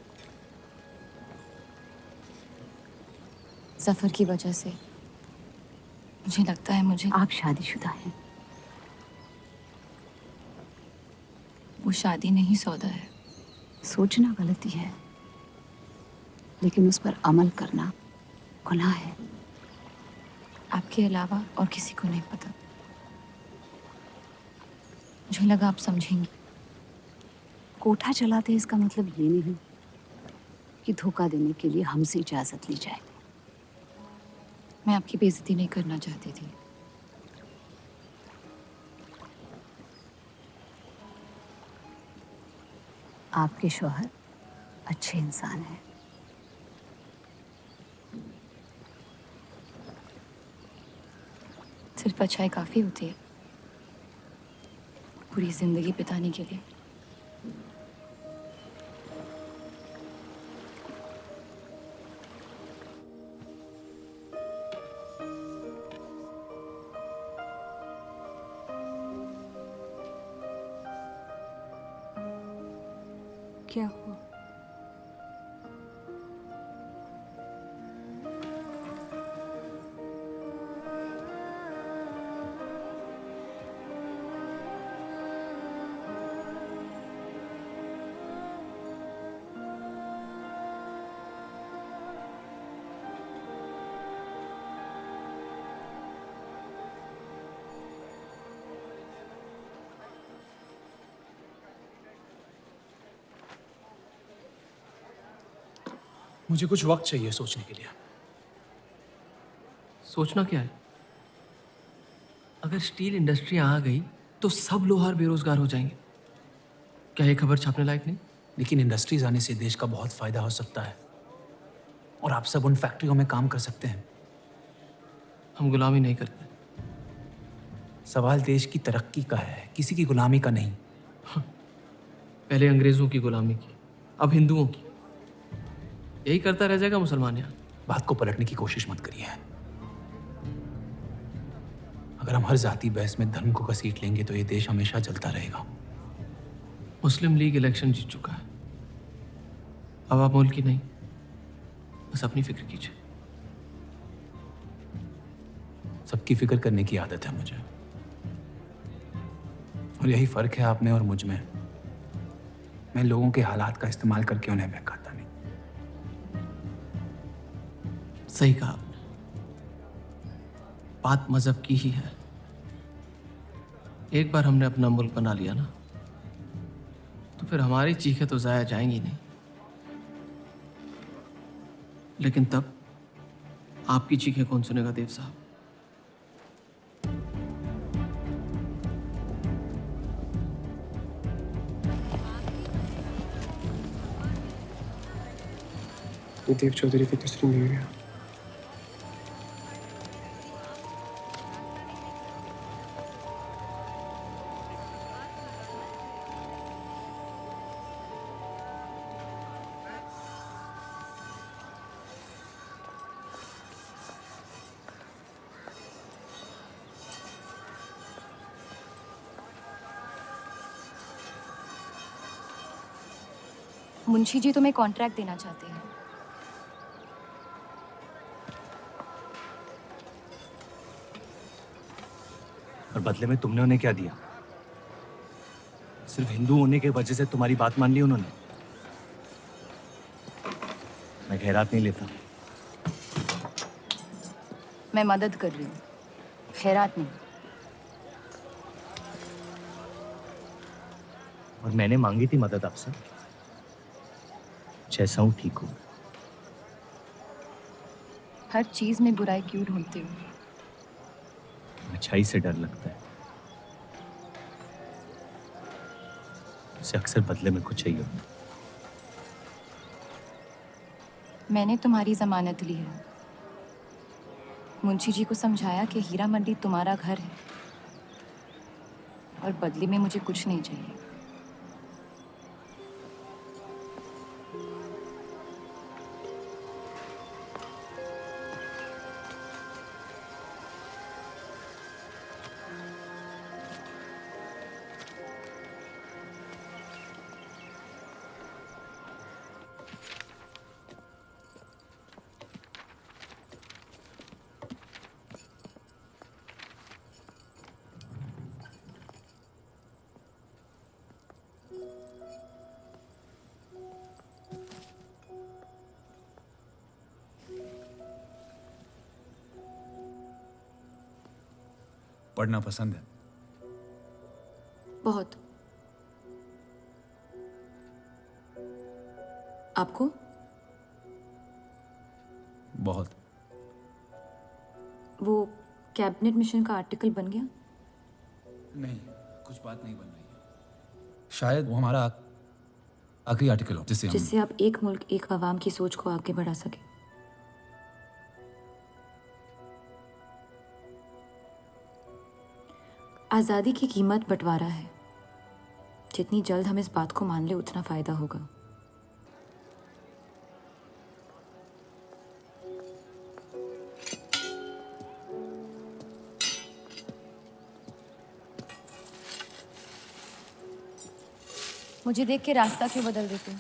जफर की वजह से मुझे लगता है मुझे आप शादीशुदा हैं। वो शादी नहीं सौदा है। सोचना गलती है, लेकिन उस पर अमल करना गुनाह है। आपके अलावा और किसी को नहीं पता। मुझे लगा आप समझेंगी। कोठा चलाते इसका मतलब ये नहीं कि धोखा देने के लिए हमसे इजाजत ली जाए। मैं आपकी बेइज्जती नहीं करना चाहती थी। आपके शौहर अच्छे इंसान हैं। सिर्फ अच्छाई काफी होती है पूरी जिंदगी बिताने के लिए। क्या हुआ? मुझे कुछ वक्त चाहिए सोचने के लिए। सोचना क्या है? अगर स्टील इंडस्ट्री आ गई तो सब लोहार बेरोजगार हो जाएंगे। क्या ये खबर छापने लायक नहीं? लेकिन इंडस्ट्रीज आने से देश का बहुत फायदा हो सकता है और आप सब उन फैक्ट्रियों में काम कर सकते हैं। हम गुलामी नहीं करते। सवाल देश की तरक्की का है, किसी की गुलामी का नहीं। पहले अंग्रेजों की गुलामी की, अब हिंदुओं की। यही करता रह जाएगा मुसलमान यहाँ। बात को पलटने की कोशिश मत करिए। अगर हम हर जाति बहस में धर्म को घसीट लेंगे तो ये देश हमेशा चलता रहेगा। मुस्लिम लीग इलेक्शन जीत चुका है। अब आप मुल्क की नहीं, बस अपनी फिक्र कीजिए। सबकी फिक्र करने की आदत है मुझे, और यही फर्क है आप में और मुझ में। मैं लोगों के हालात का इस्तेमाल करके उन्हें बहकाता नहीं। सही कहा आपने। बात मजहब की ही है। एक बार हमने अपना मुल्क बना लिया ना, तो फिर हमारी चीखें तो जाया जाएंगी नहीं। लेकिन तब आपकी चीखें कौन सुनेगा देव साहब? देव चौधरी की तीसरी बीवी है। मुंशी जी तुम्हें कॉन्ट्रैक्ट देना चाहते हैं। और बदले में तुमने उन्हें क्या दिया? सिर्फ हिंदू होने की वजह से तुम्हारी बात मान ली उन्होंने? मैं खैरात नहीं लेता। मैं मदद कर रही हूँ, खैरात नहीं। और मैंने मांगी थी मदद आपसे। जैसा हूं ठीक हूं। हर चीज में बुराई क्यों ढूंढते हो? अच्छाई से डर लगता है। उसे अक्सर बदले में कुछ चाहिए होता है। मैंने तुम्हारी जमानत ली है। मुंशी जी को समझाया कि हीरा मंडी तुम्हारा घर है और बदले में मुझे कुछ नहीं चाहिए। पढ़ना पसंद है? बहुत। आपको? बहुत। वो कैबिनेट मिशन का आर्टिकल बन गया? नहीं, कुछ बात नहीं बन रही है। शायद वो हमारा आखिरी आर्टिकल हो जिससे आप एक मुल्क एक अवाम की सोच को आगे बढ़ा सके। आज़ादी की कीमत बंटवारा है। जितनी जल्द हम इस बात को मान ले उतना फायदा होगा। मुझे देख के रास्ता क्यों बदल देते हो?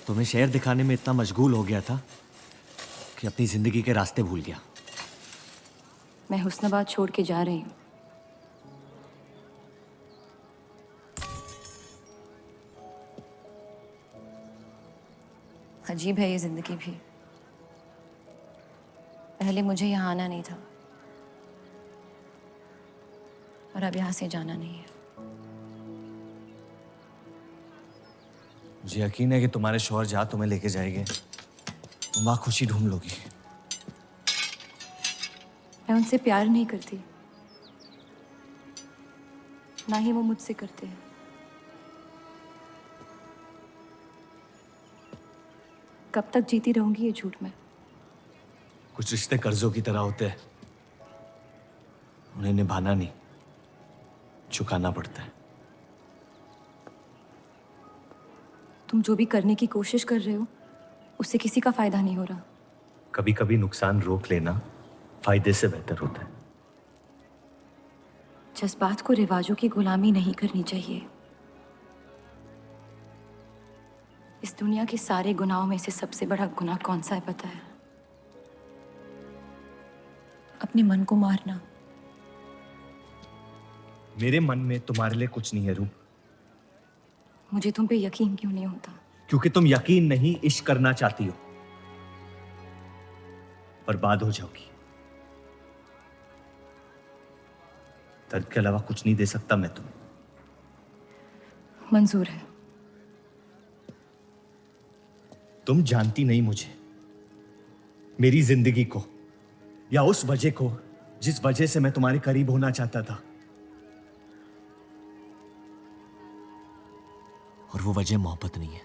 तुम्हें शहर दिखाने में इतना मशगूल हो गया था कि अपनी जिंदगी के रास्ते भूल गया। मैं हुस्नाबाद छोड़ के जा रही हूँ। अजीब है ये जिंदगी भी। पहले मुझे यहाँ आना नहीं था और अब यहाँ से जाना नहीं है। मुझे यकीन है कि तुम्हारे शौहर जहाँ तुम्हें लेके जाएंगे तुम वहाँ खुशी ढूंढ लोगी। मैं उनसे प्यार नहीं करती, ना ही वो मुझसे करते हैं। कब तक जीती रहूंगी ये झूठ में? कुछ रिश्ते कर्जों की तरह होते हैं, उन्हें निभाना नहीं, चुकाना पड़ता है। तुम जो भी करने की कोशिश कर रहे हो उससे किसी का फायदा नहीं हो रहा। कभी कभी नुकसान रोक लेना फायदे से बेहतर होता है। जज्बात को रिवाजों की गुलामी नहीं करनी चाहिए। इस दुनिया के सारे गुनाहों में से सबसे बड़ा गुनाह कौन सा है पता है? अपने मन को मारना। मेरे मन में तुम्हारे लिए कुछ नहीं है रूप। मुझे तुम पे यकीन क्यों नहीं होता? क्योंकि तुम यकीन नहीं इश्क करना चाहती हो। बर्बाद हो जाओगी। दर्द के अलावा कुछ नहीं दे सकता मैं तुम्हें। मंजूर है। तुम जानती नहीं मुझे, मेरी जिंदगी को, या उस वजह को जिस वजह से मैं तुम्हारे करीब होना चाहता था। और वो वजह मोहब्बत नहीं है।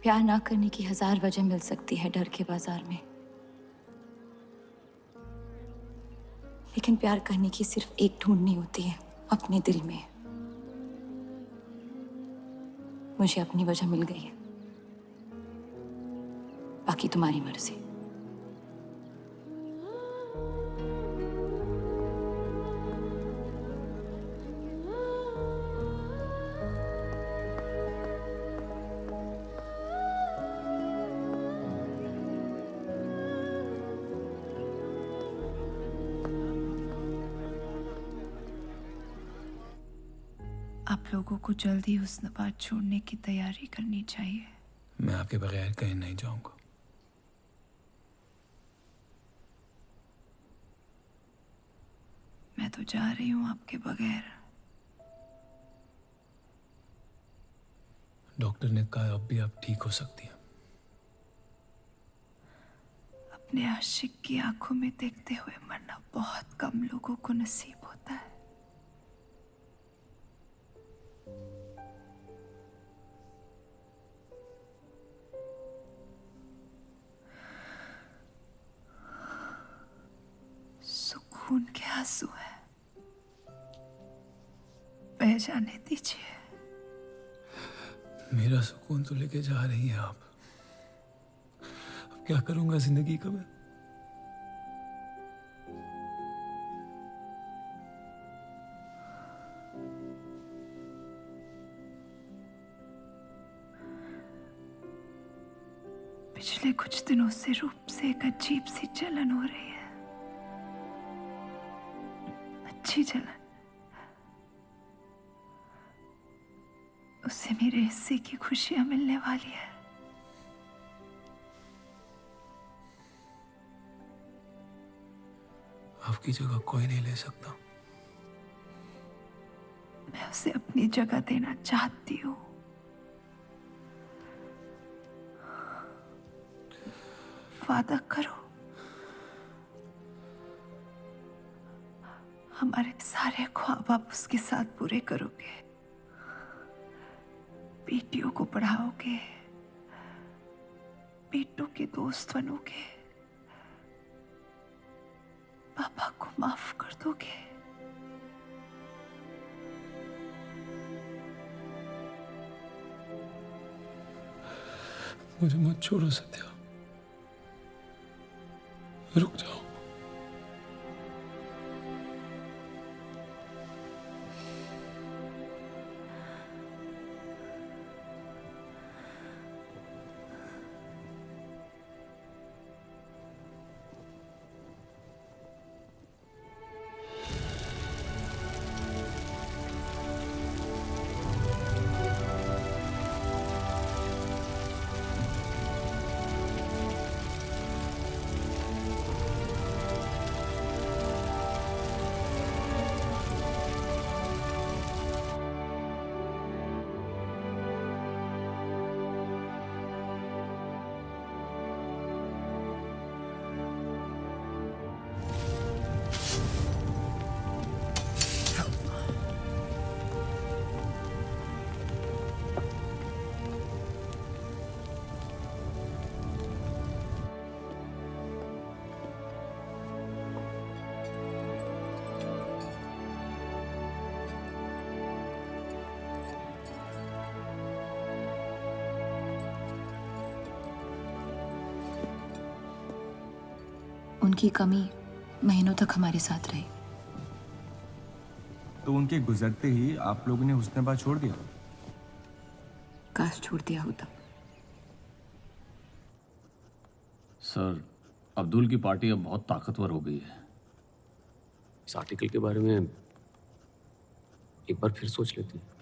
प्यार ना करने की 1000 वजह मिल सकती है डर के बाजार में, लेकिन प्यार करने की सिर्फ एक ढूंढनी होती है, अपने दिल में। मुझे अपनी वजह मिल गई है, बाकी तुम्हारी मर्जी। आप लोगों को जल्दी हुस्नाबाद छोड़ने की तैयारी करनी चाहिए। मैं आपके बगैर कहीं नहीं जाऊंगा। मैं तो जा रही हूँ आपके बगैर। डॉक्टर ने कहा अब भी आप ठीक हो सकती हैं। अपने आशिक की आंखों में देखते हुए मरना बहुत कम लोगों को नसीब होता है। सुकून के आंसू है, बह जाने दीजिए। मेरा सुकून तो लेके जा रही हैं आप। अब क्या करूंगा जिंदगी का मैं? पिछले कुछ दिनों से रूप से एक अजीब सी जलन हो रही है, अच्छी जलन। उससे मेरे हिस्से की खुशियां मिलने वाली है। आपकी जगह कोई नहीं ले सकता। मैं उसे अपनी जगह देना चाहती हूँ। वादा करो, हमारे सारे ख्वाब आप उसके साथ पूरे करोगे, बेटियों को पढ़ाओगे, बेटों के दोस्त बनोगे, पापा को माफ कर दोगे। मुझे मत छोड़ो सत्या, रुक जाओ। उनकी कमी महीनों तक हमारे साथ रही। तो उनके गुजरते ही आप लोगों ने हुस्न-ए-बात छोड़ दिया? काश छोड़ दिया होता। सर, अब्दुल की पार्टी अब बहुत ताकतवर हो गई है। इस आर्टिकल के बारे में एक बार फिर सोच लेते हैं।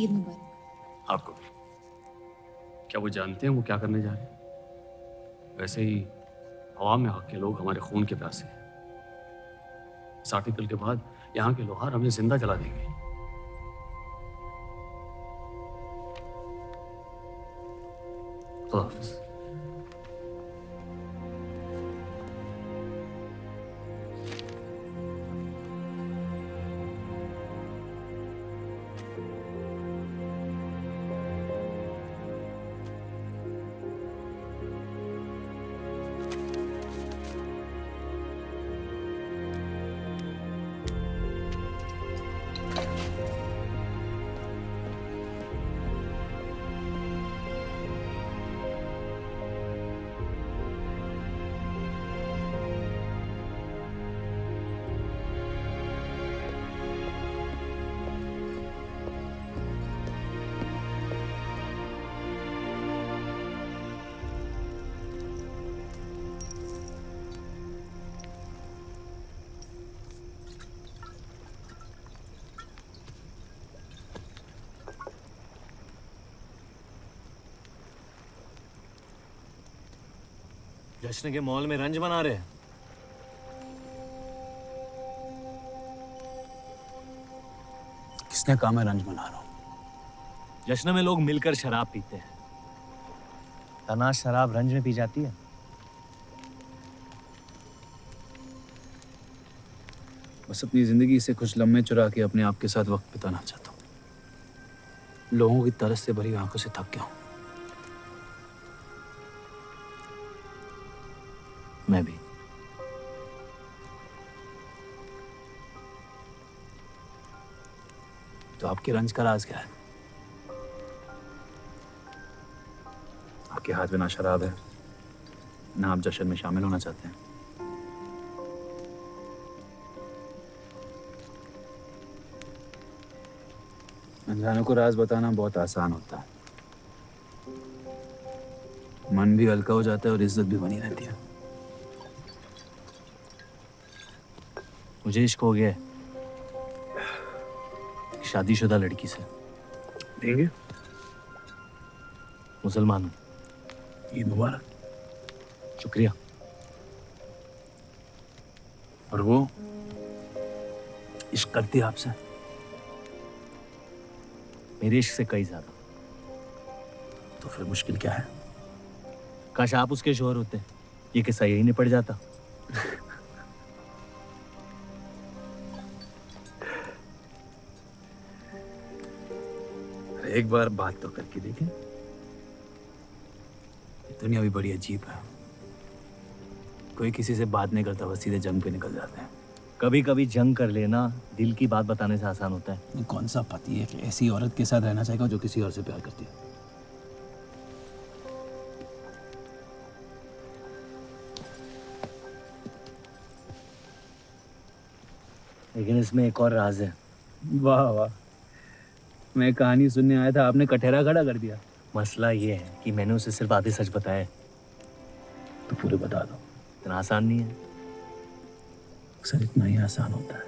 ईद मुबारक। आपको भी। क्या वो जानते हैं वो क्या करने जा रहे हैं? वैसे ही अवाम में हक के लोग हमारे खून के प्यासे हैं। इस आर्टिकल के बाद यहाँ के लोहार हमें जिंदा जला देंगे। खुदा हाफिज़। जश्न के मॉल में रंज बना रहे हैं। किसने कहा मैं रंज बना रहा हूँ? जश्न में लोग मिलकर शराब पीते हैं। तना शराब रंज में पी जाती है। बस अपनी जिंदगी से कुछ लम्हे चुरा के अपने आप के साथ वक्त बिताना चाहता हूँ। लोगों की तरस से भरी आंखों से थक गया हूँ। मैं भी। तो आपके रंज का राज क्या है? आपके हाथ में ना शराब है, ना आप जश्न में शामिल होना चाहते हैं। अनजानों को राज बताना बहुत आसान होता है। मन भी हल्का हो जाता है और इज्जत भी बनी रहती है। मुझे इश्क हो गया है। शादीशुदा लड़की से। देंगे? मुसलमान हूँ। ईद मुबारक। शुक्रिया। और वो इश्क करती है आपसे? मेरे इश्क से कई ज्यादा। तो फिर मुश्किल क्या है? काश आप उसके शोहर होते, ये किस्सा यही निपट जाता। एक बार बात तो करके देखें। दुनिया भी बड़ी अजीब है। कोई किसी से बात नहीं करता, बस सीधे जंग पे निकल जाते हैं। कभी कभी जंग कर लेना दिल की बात बताने से आसान होता है। कौन सा पति है कि ऐसी औरत के साथ रहना चाहेगा जो किसी और से प्यार करती है? लेकिन इसमें एक और राज है। वाह वाह, मैं कहानी सुनने आया था, आपने कटहरा खड़ा कर दिया। मसला ये है कि मैंने उसे सिर्फ आधे सच बताए। तो पूरे बता दो। इतना आसान नहीं है। अक्सर इतना ही आसान होता है।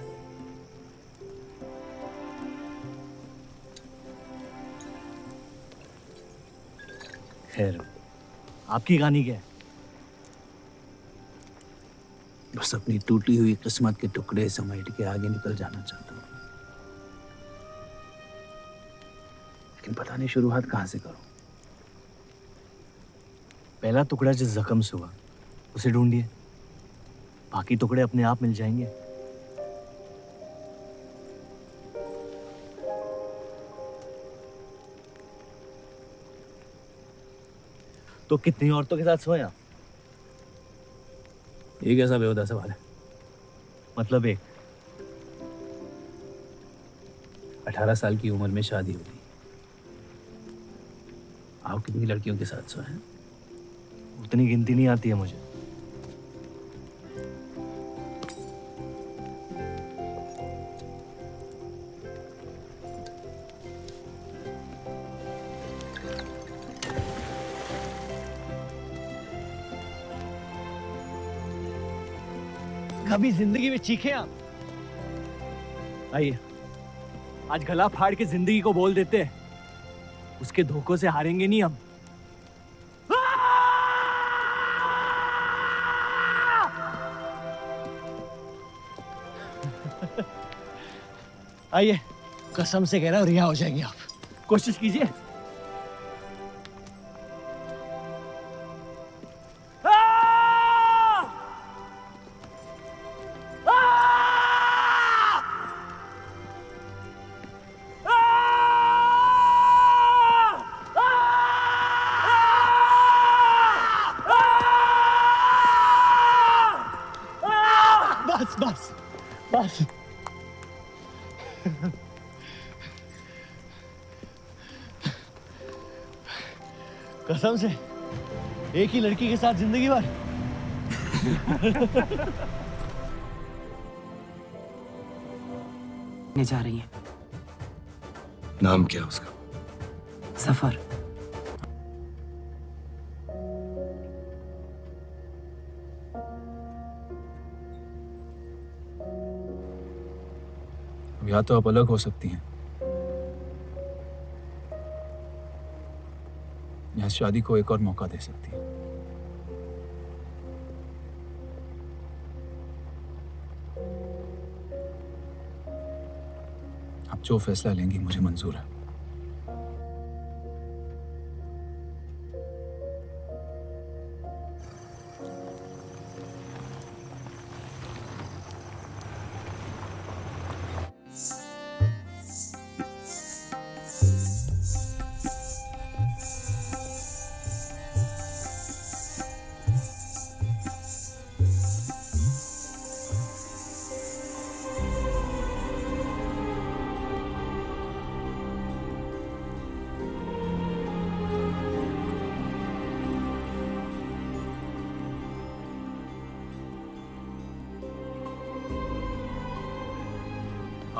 खैर, आपकी कहानी क्या है? बस अपनी टूटी हुई किस्मत के टुकड़े समेट के आगे निकल जाना चाहता हूँ, लेकिन पता नहीं शुरुआत कहाँ से करूँ। पहला टुकड़ा जिस जख्म से हुआ उसे ढूंढिए, बाकी टुकड़े अपने आप मिल जाएंगे। तो कितनी औरतों के साथ सोए आप? ये कैसा बेहुदा सवाल है? मतलब एक। 18 साल की उम्र में शादी होती। आप कितनी लड़कियों के साथ सोए हैं? उतनी गिनती नहीं आती है मुझे। कभी जिंदगी में चीखे आप? आइए, आज गला फाड़ के जिंदगी को बोल देते हैं, उसके धोखों से हारेंगे नहीं हम। आइए, कसम से कह रहा हूं रिहा हो जाएंगे आप। कोशिश कीजिए। बस बस बस। कसम से एक ही लड़की के साथ जिंदगी भर। ने जा रही है। नाम क्या उसका? सफर। या तो आप अलग हो सकती हैं, या शादी को एक और मौका दे सकती हैं। आप जो फैसला लेंगी मुझे मंजूर है।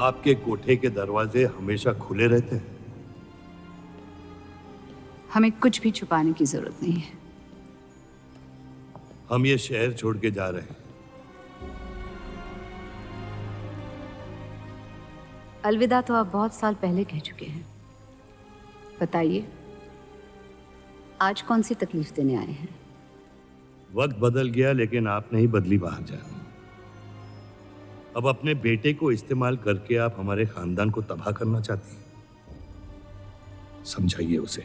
आपके कोठे के दरवाजे हमेशा खुले रहते हैं? हमें कुछ भी छुपाने की जरूरत नहीं है। हम ये शहर छोड़ के जा रहे हैं। अलविदा तो आप बहुत साल पहले कह चुके हैं। बताइए, आज कौन सी तकलीफ देने आए हैं? वक्त बदल गया लेकिन आप नहीं बदली बाहर जान। अब अपने बेटे को इस्तेमाल करके आप हमारे खानदान को तबाह करना चाहती हैं। समझाइए उसे,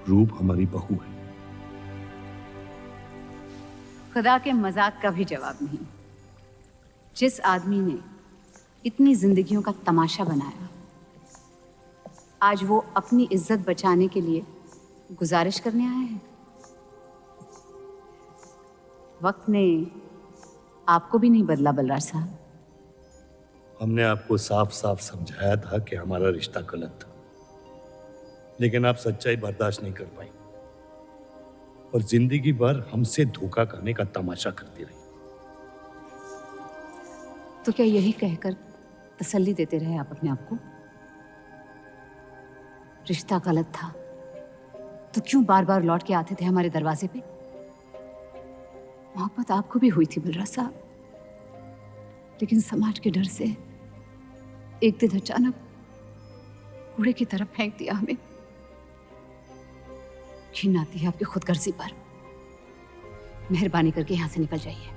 रूप हमारी बहू है। खुदा के मजाक का भी जवाब नहीं। जिस आदमी ने इतनी जिंदगियों का तमाशा बनाया, आज वो अपनी इज्जत बचाने के लिए गुजारिश करने आए हैं। वक्त ने आपको भी नहीं बदला बलराज साहब। हमने आपको साफ साफ समझाया था कि हमारा रिश्ता गलत था, लेकिन आप सच्चाई बर्दाश्त नहीं कर पाई और जिंदगी भर हमसे धोखा खाने का तमाशा करती रही। तो क्या यही कहकर तसल्ली देते रहे आप अपने आप को? रिश्ता गलत था तो क्यों बार बार लौट के आते थे हमारे दरवाजे पे? मोहब्बत आपको भी हुई थी बलराज साहब, लेकिन समाज के डर से एक दिन अचानक कूड़े की तरफ फेंक दिया हमें। घिन आती है आपकी खुदगर्जी पर। मेहरबानी करके यहां से निकल जाइए।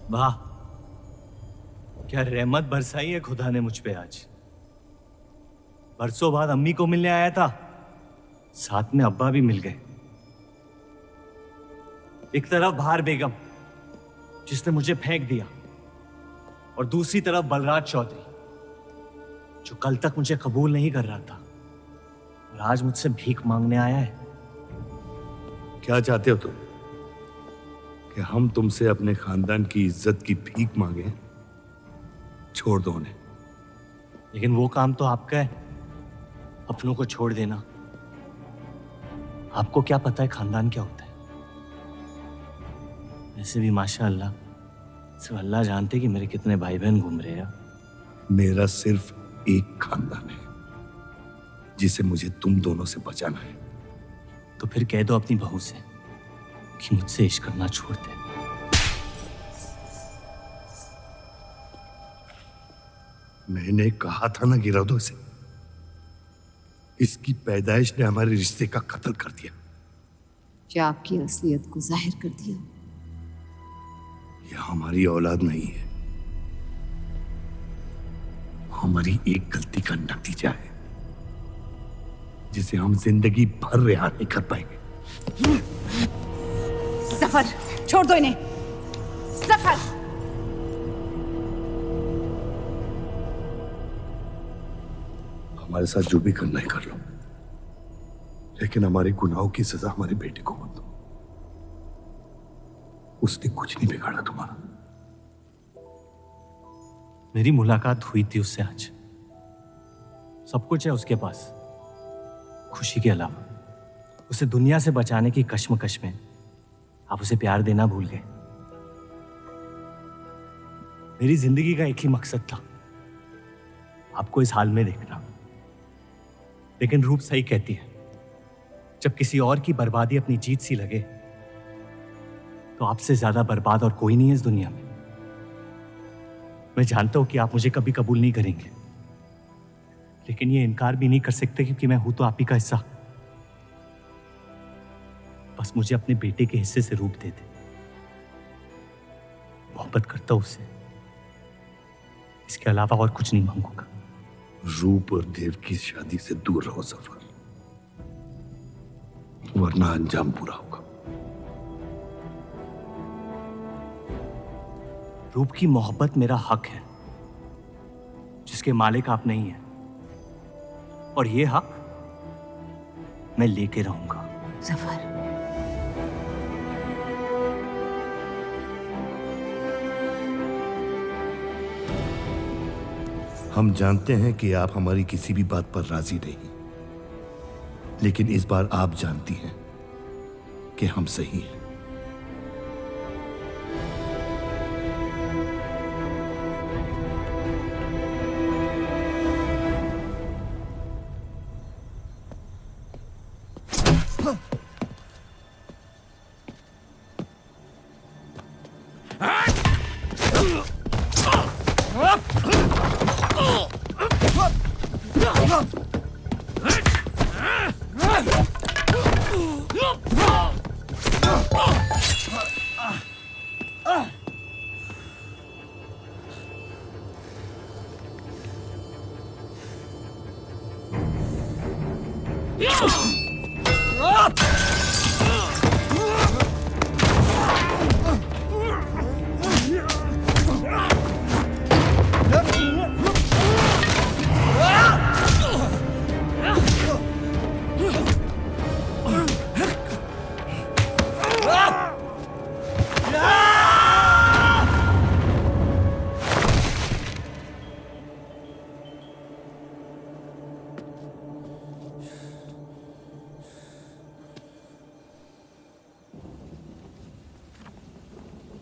वाह, क्या रहमत बरसाई है खुदा ने मुझ पे आज। बरसों बाद अम्मी को मिलने आया था, साथ में अब्बा भी मिल गए। एक तरफ बहार बेगम जिसने मुझे फेंक दिया और दूसरी तरफ बलराज चौधरी जो कल तक मुझे कबूल नहीं कर रहा था और आज मुझसे भीख मांगने आया है। क्या चाहते हो तुम? कि हम तुमसे अपने खानदान की इज्जत की भीख मांगे? छोड़ दो उन्हें। लेकिन वो काम तो आपका है, अपनों को छोड़ देना। आपको क्या पता है खानदान क्या होता है? वैसे भी माशाअल्लाह सिर्फ अल्लाह जानते कि मेरे कितने भाई बहन घूम रहे हैं। मेरा सिर्फ एक खानदान है जिसे मुझे तुम दोनों से बचाना है। तो फिर कह दो अपनी बहू से कि मुझसे इश्क करना छोड़ दे। मैंने कहा था ना गिरा दो इसे। इसकी पैदाइश ने हमारे रिश्ते का कत्ल कर दिया। क्या आपकी असलियत को जाहिर कर दिया? यह हमारी औलाद नहीं है, हमारी एक गलती का नतीजा है जिसे हम जिंदगी भर रिहा नहीं कर पाएंगे। जफर, छोड़ दो इन्हें। जफर, हमारे साथ जो भी करना है कर लो, लेकिन हमारे गुनाहों की सजा हमारे बेटे को मत दो। उसने कुछ नहीं बिगाड़ा तुम्हारा। मेरी मुलाकात हुई थी उससे आज। सब कुछ है उसके पास, खुशी के अलावा। उसे दुनिया से बचाने की कश्मकश में आप उसे प्यार देना भूल गए। मेरी जिंदगी का एक ही मकसद था, आपको इस हाल में देखना। लेकिन रूप सही कहती है, जब किसी और की बर्बादी अपनी जीत सी लगे तो आपसे ज्यादा बर्बाद और कोई नहीं है इस दुनिया में। मैं जानता हूं कि आप मुझे कभी कबूल नहीं करेंगे, लेकिन ये इनकार भी नहीं कर सकते क्योंकि मैं हूं तो आप ही का हिस्सा। बस मुझे अपने बेटे के हिस्से से रूप दे दे। मोहब्बत करता हूं उससे, इसके अलावा और कुछ नहीं मांगूंगा। रूप और देव की शादी से दूर रहो सफर, वरना अंजाम बुरा होगा। रूप की मोहब्बत मेरा हक है जिसके मालिक आप नहीं हैं, और ये हक मैं लेके रहूंगा। जफर, हम जानते हैं कि आप हमारी किसी भी बात पर राजी नहीं, लेकिन इस बार आप जानती हैं कि हम सही हैं।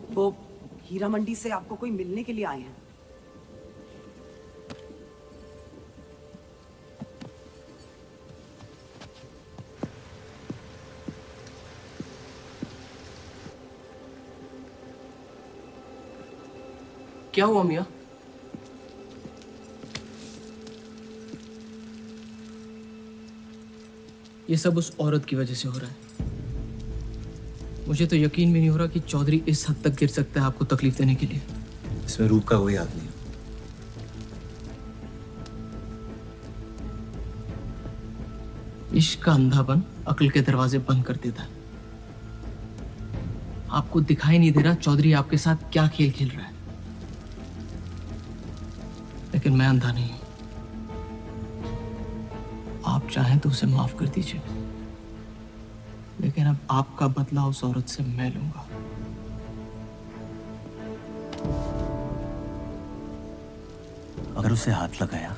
वो हीरा मंडी से आपको कोई मिलने के लिए आए हैं। क्या हुआ मियाँ? ये सब उस औरत की वजह से हो रहा है। मुझे तो यकीन भी नहीं हो रहा कि चौधरी इस हद तक गिर सकता है आपको तकलीफ देने के लिए। इसमें रूप का कोई हाथ नहीं है। इश्क का अंधापन अक्ल के दरवाजे बंद कर देता है। आपको दिखाई नहीं दे रहा चौधरी आपके साथ क्या खेल खेल रहा है, लेकिन मैं अंधा नहीं हूं। आप चाहें तो उसे माफ कर दीजिए, लेकिन अब आपका बदला उस औरत से मैं लूंगा। अगर उसे हाथ लगाया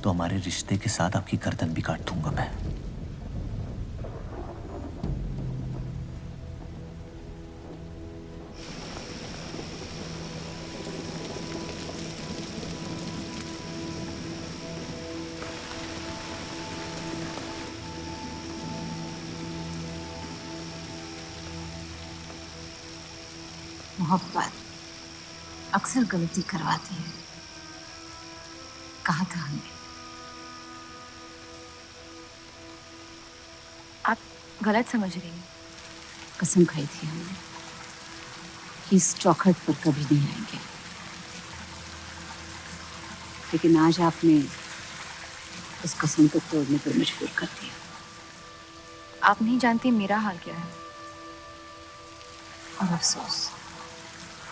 तो हमारे रिश्ते के साथ आपकी गर्दन भी काट दूंगा मैं। मोहब्बत अक्सर गलती करवाती है, कहा था हमने। आप गलत समझ रही हैं। कसम खाई थी हमने कि इस चौखट पर कभी नहीं आएंगे, लेकिन आज आपने उस कसम को तोड़ने पर मजबूर कर दिया। आप नहीं जानती मेरा हाल क्या है। और अफसोस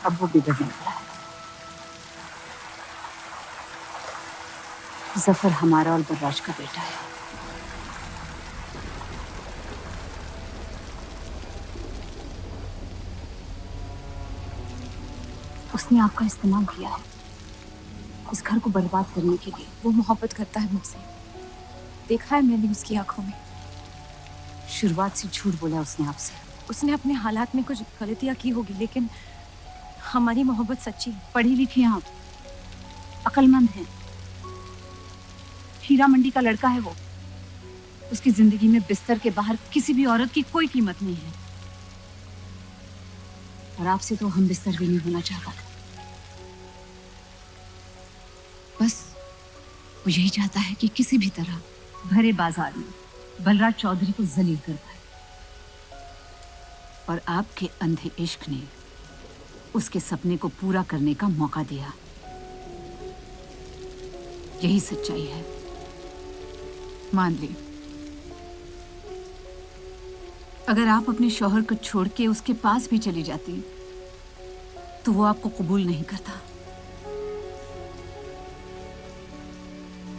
अब वो बिगड़ने वाला है। जफर हमारा और बर्राज का बेटा है। उसने आपका इस्तेमाल किया है इस घर को बर्बाद करने के लिए। वो मोहब्बत करता है मुझसे, देखा है मैंने उसकी आंखों में। शुरुआत से झूठ बोला उसने आपसे। उसने अपने हालात में कुछ गलतियां की होगी, लेकिन हमारी मोहब्बत सच्ची है। पढ़ी लिखी आप, अक्लमंद हैं। हीरा मंडी का लड़का है वो। उसकी जिंदगी में बिस्तर के बाहर किसी भी औरत की कोई कीमत नहीं है। और आपसे तो हम बिस्तर भी नहीं होना चाहता। बस वो यही चाहता है कि किसी भी तरह भरे बाजार में बलराज चौधरी को जलील कर पाए। और आपके अंधे इश्क ने उसके सपने को पूरा करने का मौका दिया। यही सच्चाई है, मान ली। अगर आप अपने शौहर को छोड़ के उसके पास भी चली जाती तो वो आपको कबूल नहीं करता।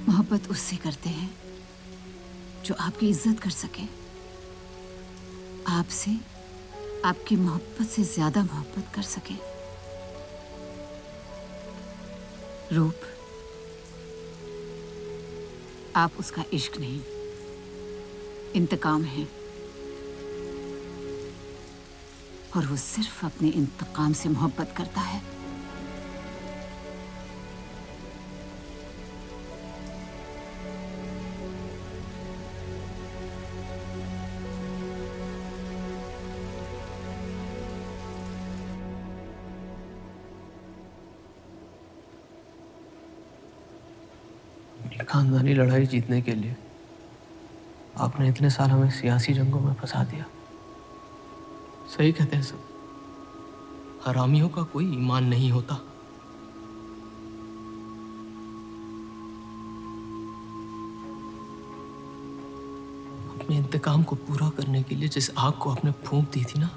मोहब्बत उससे करते हैं जो आपकी इज्जत कर सके। आपसे, आपकी मोहब्बत से ज्यादा मोहब्बत कर सके। रूप, आप उसका इश्क नहीं, इंतकाम है। और वो सिर्फ अपने इंतकाम से मोहब्बत करता है। खानदानी लड़ाई जीतने के लिए आपने इतने साल हमें सियासी जंगों में फंसा दिया। सही कहते हैं सब, हरामियों का कोई ईमान नहीं होता। अपने इंतकाम को पूरा करने के लिए जिस आग को आपने फूंक दी थी ना,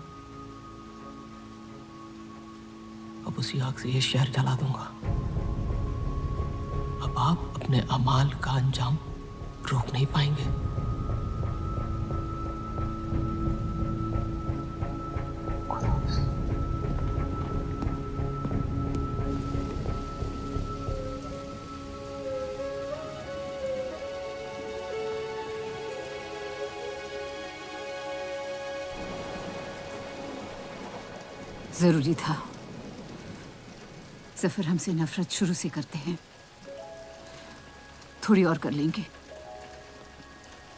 अब उसी आग से ये शहर जला दूंगा। अब आप अपने अमाल का अंजाम रोक नहीं पाएंगे। जरूरी था। जफर हमसे नफरत शुरू से करते हैं, थोड़ी और कर लेंगे,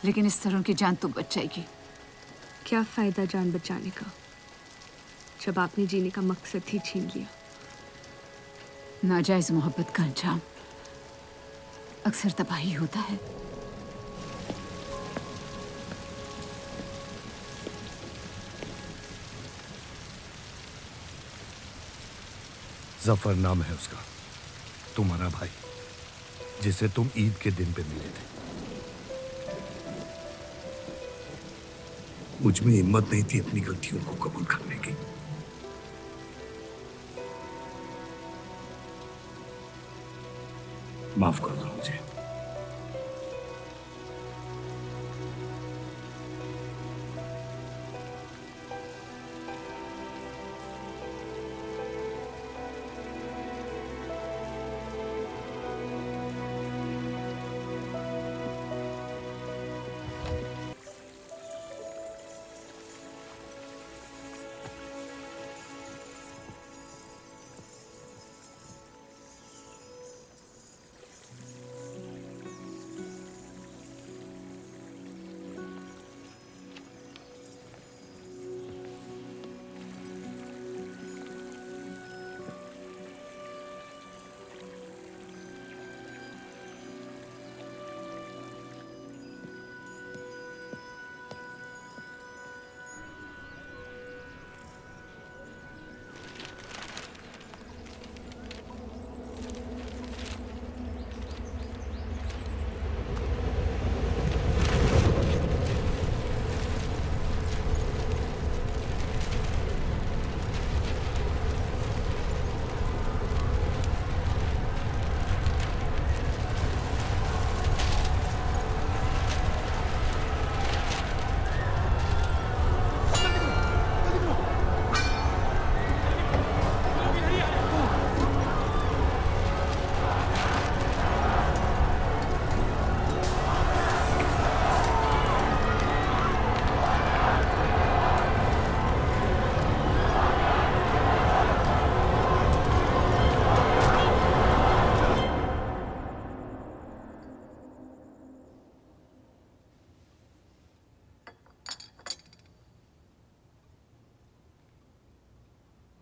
लेकिन इस तरह उनकी जान तो बच जाएगी। क्या फायदा जान बचाने का जब आपने जीने का मकसद ही छीन लिया। नाजायज मोहब्बत का अंजाम अक्सर तबाही होता है। जफर नाम है उसका, तुम्हारा भाई, जिसे तुम ईद के दिन पे मिले थे। मुझ में हिम्मत नहीं थी अपनी गलतियों को कबूल करने की। माफ कर दो मुझे।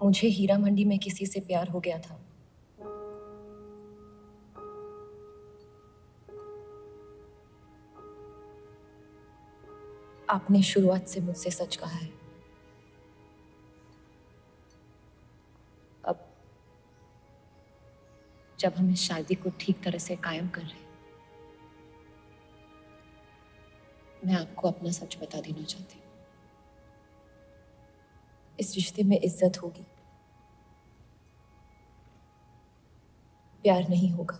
मुझे हीरा मंडी में किसी से प्यार हो गया था। आपने शुरुआत से मुझसे सच कहा है। अब जब हम इस शादी को ठीक तरह से कायम कर रहे हैं, मैं आपको अपना सच बता देना चाहती हूँ। इस रिश्ते में इज्जत होगी, प्यार नहीं होगा।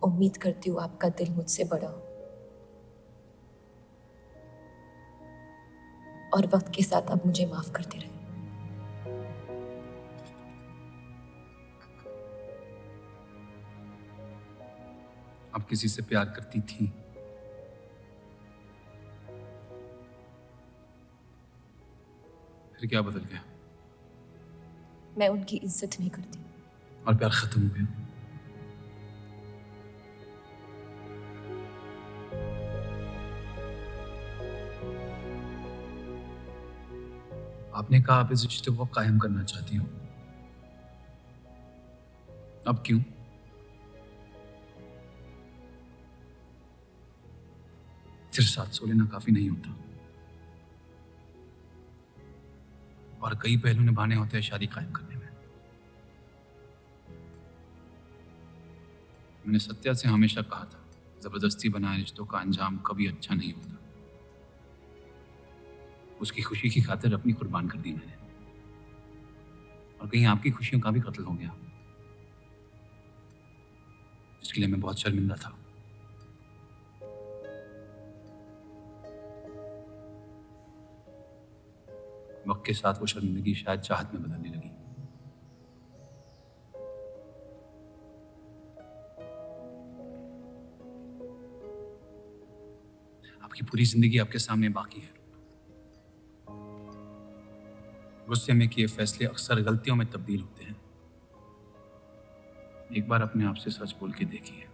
उम्मीद करती हूँ आपका दिल मुझसे बड़ा हो और वक्त के साथ आप मुझे माफ करते रहे। आप किसी से प्यार करती थी? फिर क्या बदल गया? मैं उनकी इज्जत नहीं करती। और प्यार खत्म हो गया? आपने कहा आप इस रिश्ते को कायम करना चाहती हो, अब क्यों? सिर्फ 700 लेना काफी नहीं होता, और कई पहलू निभाने होते हैं शादी कायम करने में। मैंने सत्या से हमेशा कहा था, जबरदस्ती बनाए रिश्तों का अंजाम कभी अच्छा नहीं होता। उसकी खुशी की खातिर अपनी कुर्बान कर दी मैंने, और कहीं आपकी खुशियों का भी कत्ल हो गया, जिसके लिए मैं बहुत शर्मिंदा था। वक्त के साथ वो शर्मिंदगी शायद चाहत में बदलने लगी। आपकी पूरी जिंदगी आपके सामने बाकी है। गुस्से में किए फैसले अक्सर गलतियों में तब्दील होते हैं। एक बार अपने आप से सच बोल के देखिए,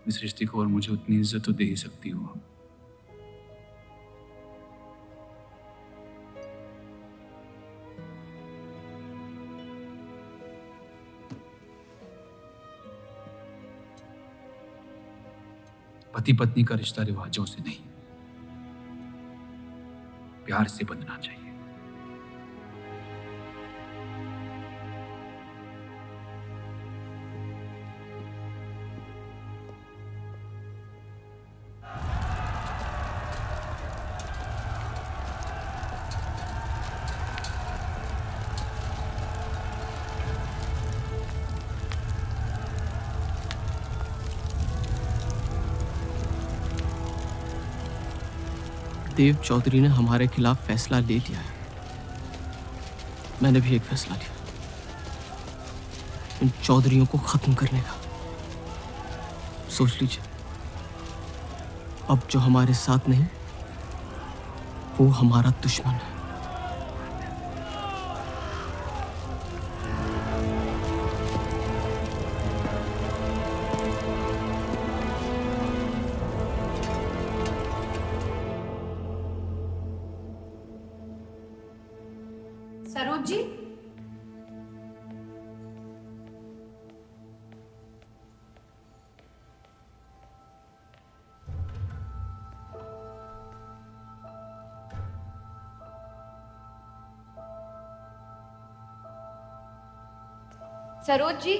इस रिश्ते को और मुझे उतनी इज्जत तो दे ही सकती हो आप। पति पत्नी का रिश्ता रिवाजों से नहीं, प्यार से बंधना चाहिए। देव चौधरी ने हमारे खिलाफ फैसला ले लिया है। मैंने भी एक फैसला लिया, इन चौधरियों को खत्म करने का। सोच लीजिए, अब जो हमारे साथ नहीं, वो हमारा दुश्मन है। सरोज जी, सरोज जी,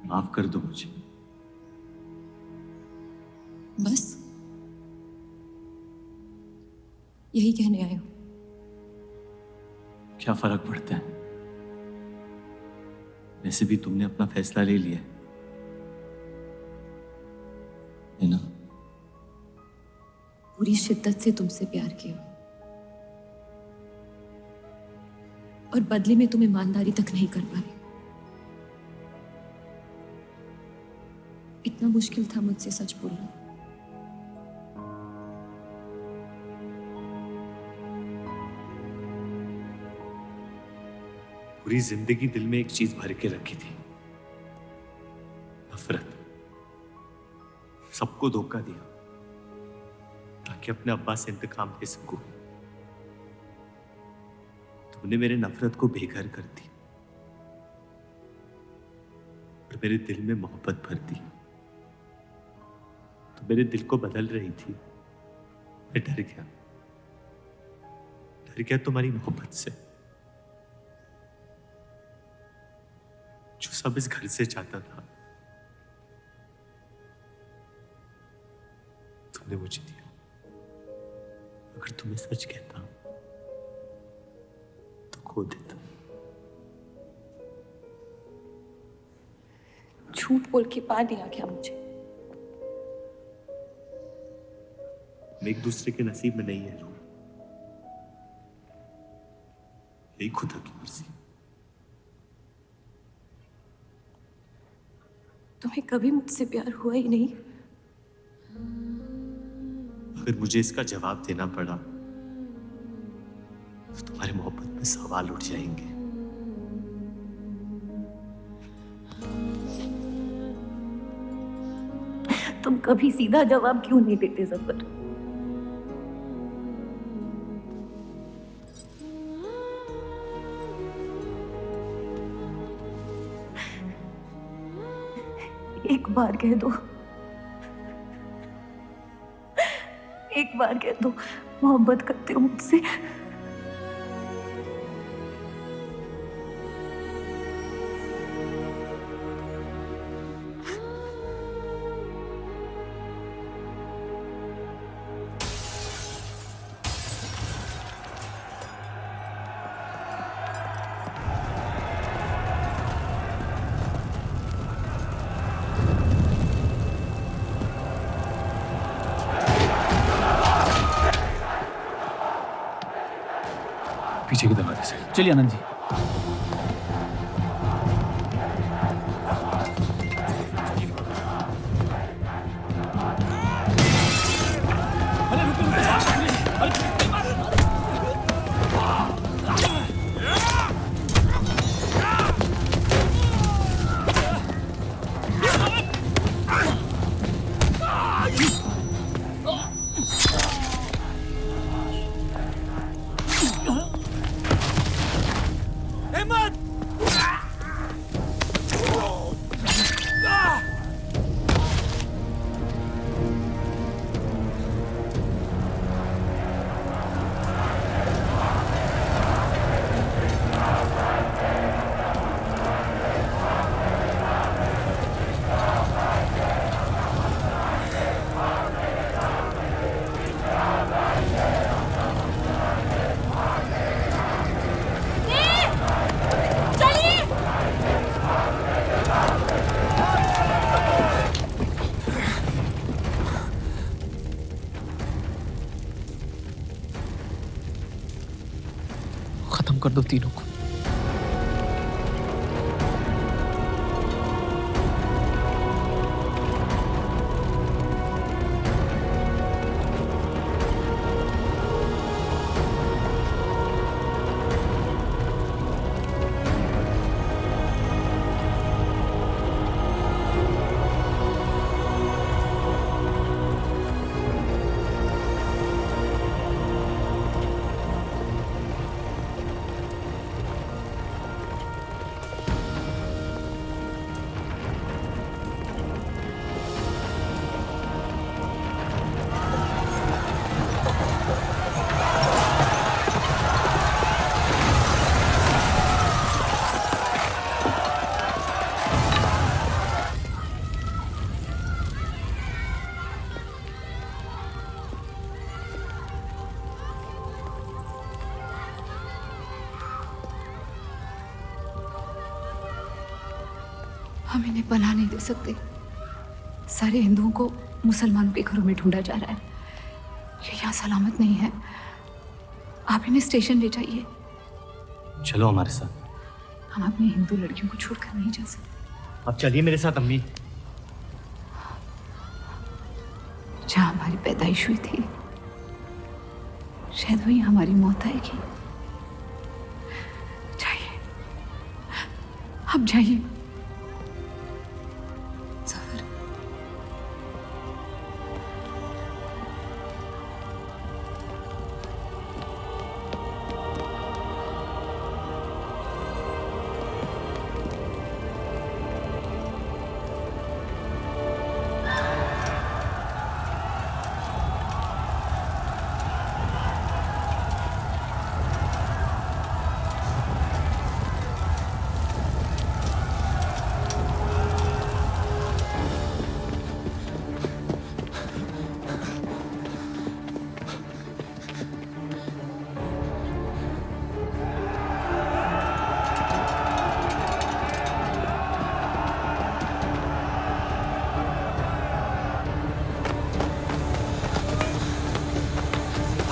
माफ कर दो मुझे। बस यही कहने आए हो? क्या फर्क पड़ता है, वैसे भी तुमने अपना फैसला ले लिया है ना? पूरी शिद्दत से तुमसे प्यार किया, और बदले में तुम ईमानदारी तक नहीं कर पाए। इतना मुश्किल था मुझसे सच बोलना। पूरी जिंदगी दिल में एक चीज भर के रखी थी, नफरत। सबको धोखा दिया ताकि अपने अब्बा से इंतकाम ले सकूं। तुमने मेरे नफरत को बेघर कर दी और मेरे दिल में मोहब्बत भर दी। तो मेरे दिल को बदल रही थी, मैं डर गया तुम्हारी मोहब्बत से, जो सब इस घर से चाहता था तुमने मुझे दिया। अगर तुम्हें सच कहता तो खो देता। झूठ बोल के पा लिया क्या मुझे? हम एक दूसरे के नसीब में नहीं है। यही खुदा की मर्जी। तुम्हें कभी मुझसे प्यार हुआ ही नहीं। अगर मुझे इसका जवाब देना पड़ा तो तुम्हारी मोहब्बत में सवाल उठ जाएंगे। तुम कभी सीधा जवाब क्यों नहीं देते जफर? एक बार कह दो, एक बार कह दो मोहब्बत करते हो मुझसे। पीछे की दरवाजे से। चलिए आनंद जी। खत्म कर दो तीनों को। हम इन्हें पनाह नहीं दे सकते। सारे हिंदुओं को मुसलमानों के घरों में ढूंढा जा रहा है। ये यहाँ सलामत नहीं है। आप इन्हें स्टेशन ले जाइए। चलो हमारे साथ। हम अपनी हिंदू लड़कियों को छोड़कर नहीं जा सकते। आप चलिए मेरे साथ अम्मी। जहाँ हमारी पैदाइश हुई थी शायद वहीं हमारी मौत आएगी। जाइए, आप जाइए।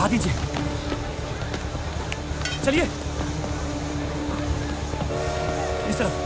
बढ़ा दीजिए। चलिए इस तरफ।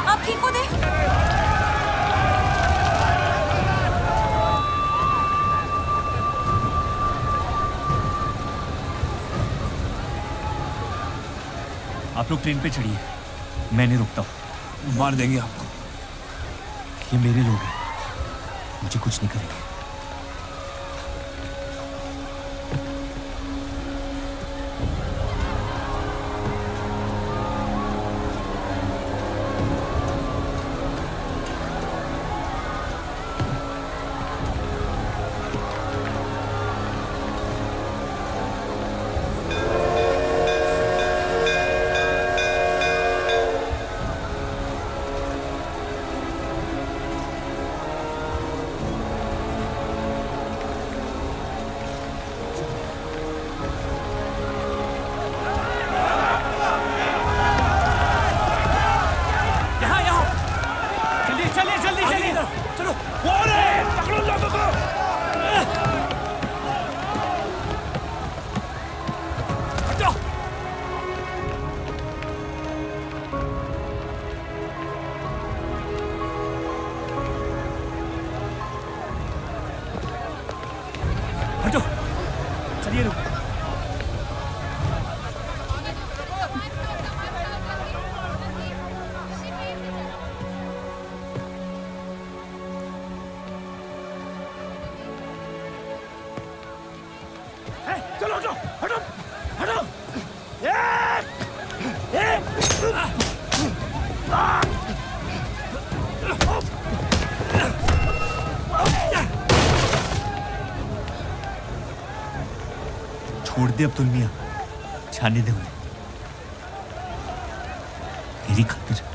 आप ठीक हो देव? आप लोग ट्रेन पे चढ़िए, मैं नहीं रुकता हूँ। मार देंगे आपको। ये मेरे लोग हैं, मुझे कुछ नहीं करेंगे। हटो, चलिए रुक। चलो हटो हटो हटो। छोड़ दे अब्दुल मियां, छाने दे उन्हें मेरी खातिर।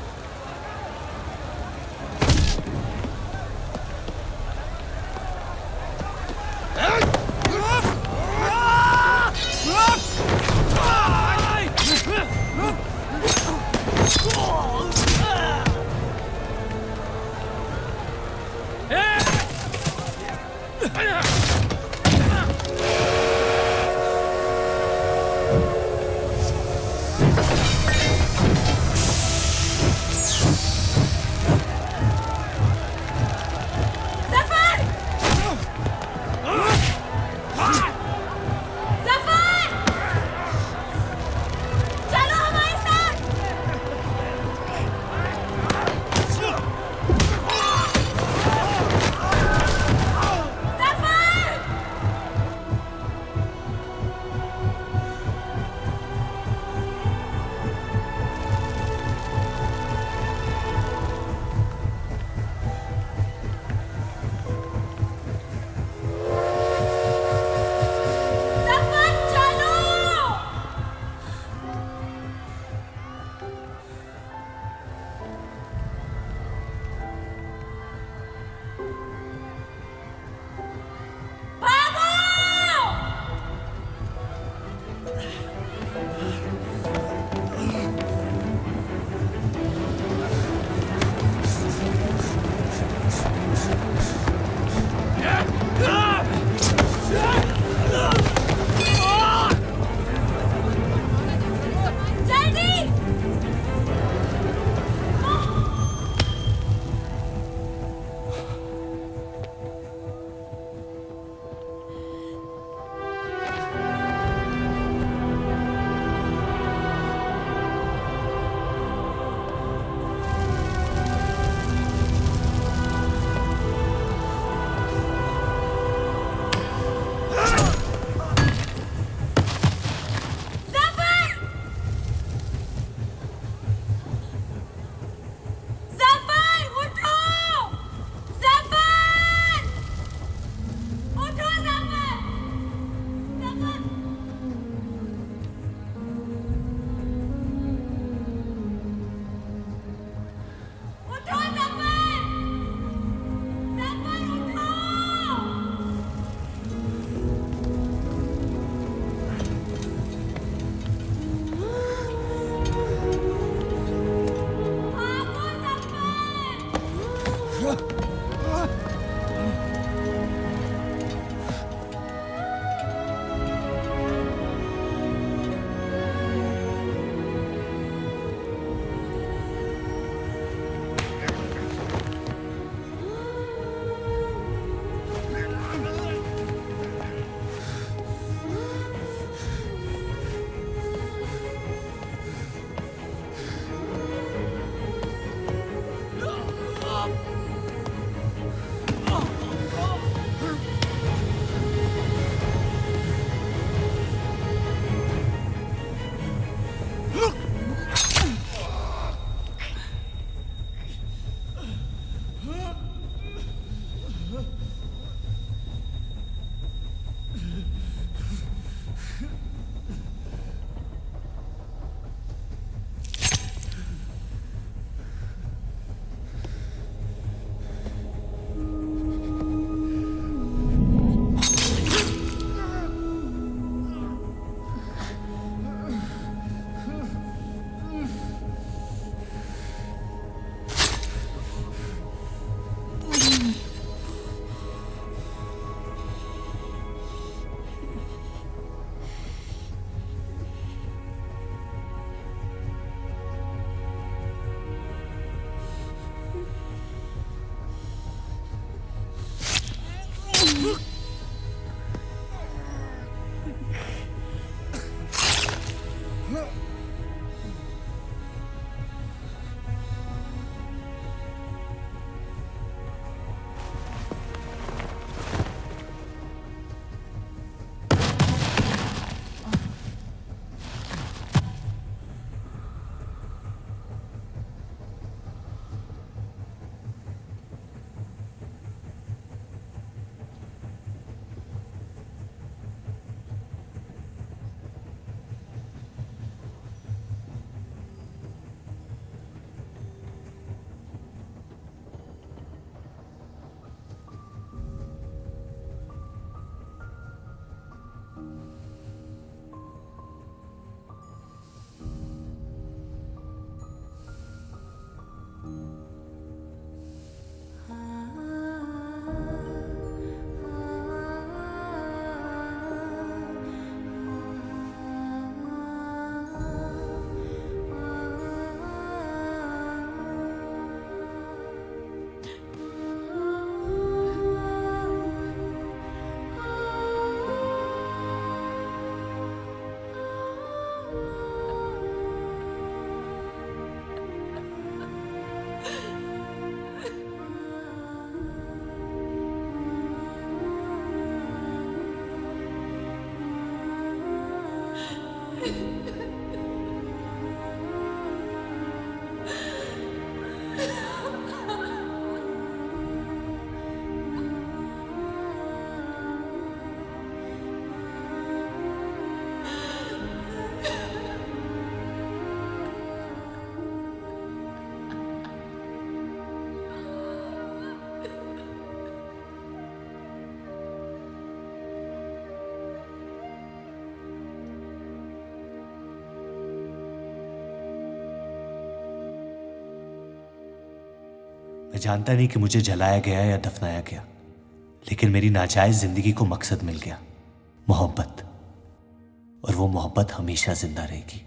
Zafar! मैं जानता नहीं कि मुझे जलाया गया या दफनाया गया, लेकिन मेरी नाजायज जिंदगी को मकसद मिल गया, मोहब्बत। और वो मोहब्बत हमेशा जिंदा रहेगी।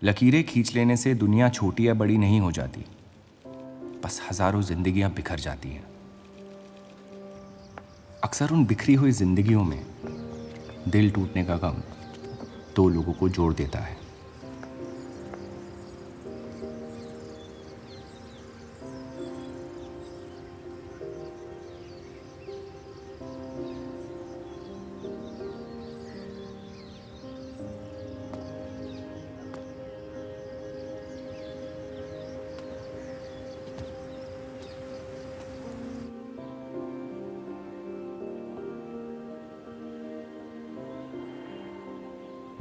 लकीरें खींच लेने से दुनिया छोटी या बड़ी नहीं हो जाती, बस हजारों जिंदगियां बिखर जाती हैं। अक्सर उन बिखरी हुई जिंदगियों में दिल टूटने का गम दो लोगों को जोड़ देता है।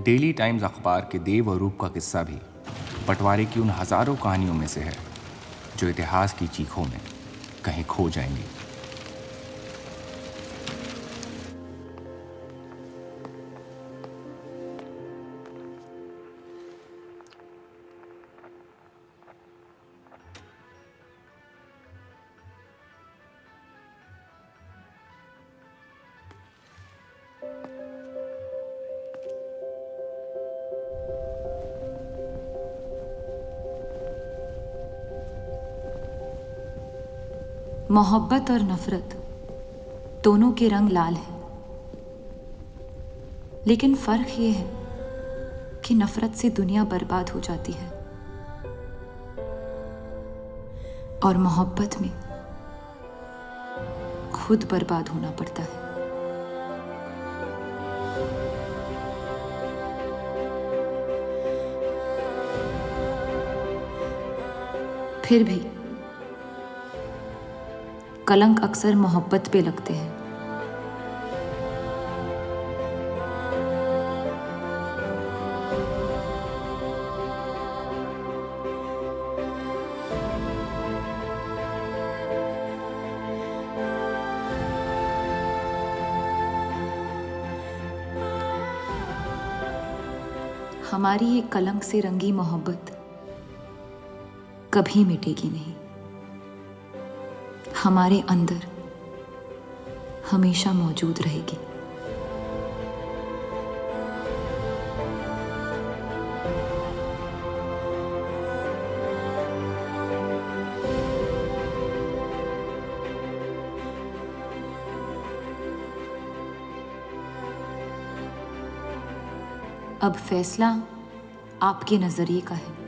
डेली टाइम्स अखबार के देव और रूप का किस्सा भी बंटवारे की उन हजारों कहानियों में से है जो इतिहास की चीखों में कहीं खो जाएंगी। मोहब्बत और नफरत दोनों के रंग लाल हैं, लेकिन फर्क ये है कि नफरत से दुनिया बर्बाद हो जाती है और मोहब्बत में खुद बर्बाद होना पड़ता है। फिर भी कलंक अक्सर मोहब्बत पे लगते हैं। हमारी ये कलंक से रंगी मोहब्बत कभी मिटेगी नहीं, हमारे अंदर हमेशा मौजूद रहेगी। अब फैसला आपके नजरिए का है।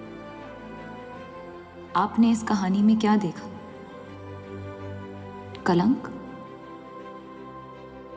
आपने इस कहानी में क्या देखा? कलंक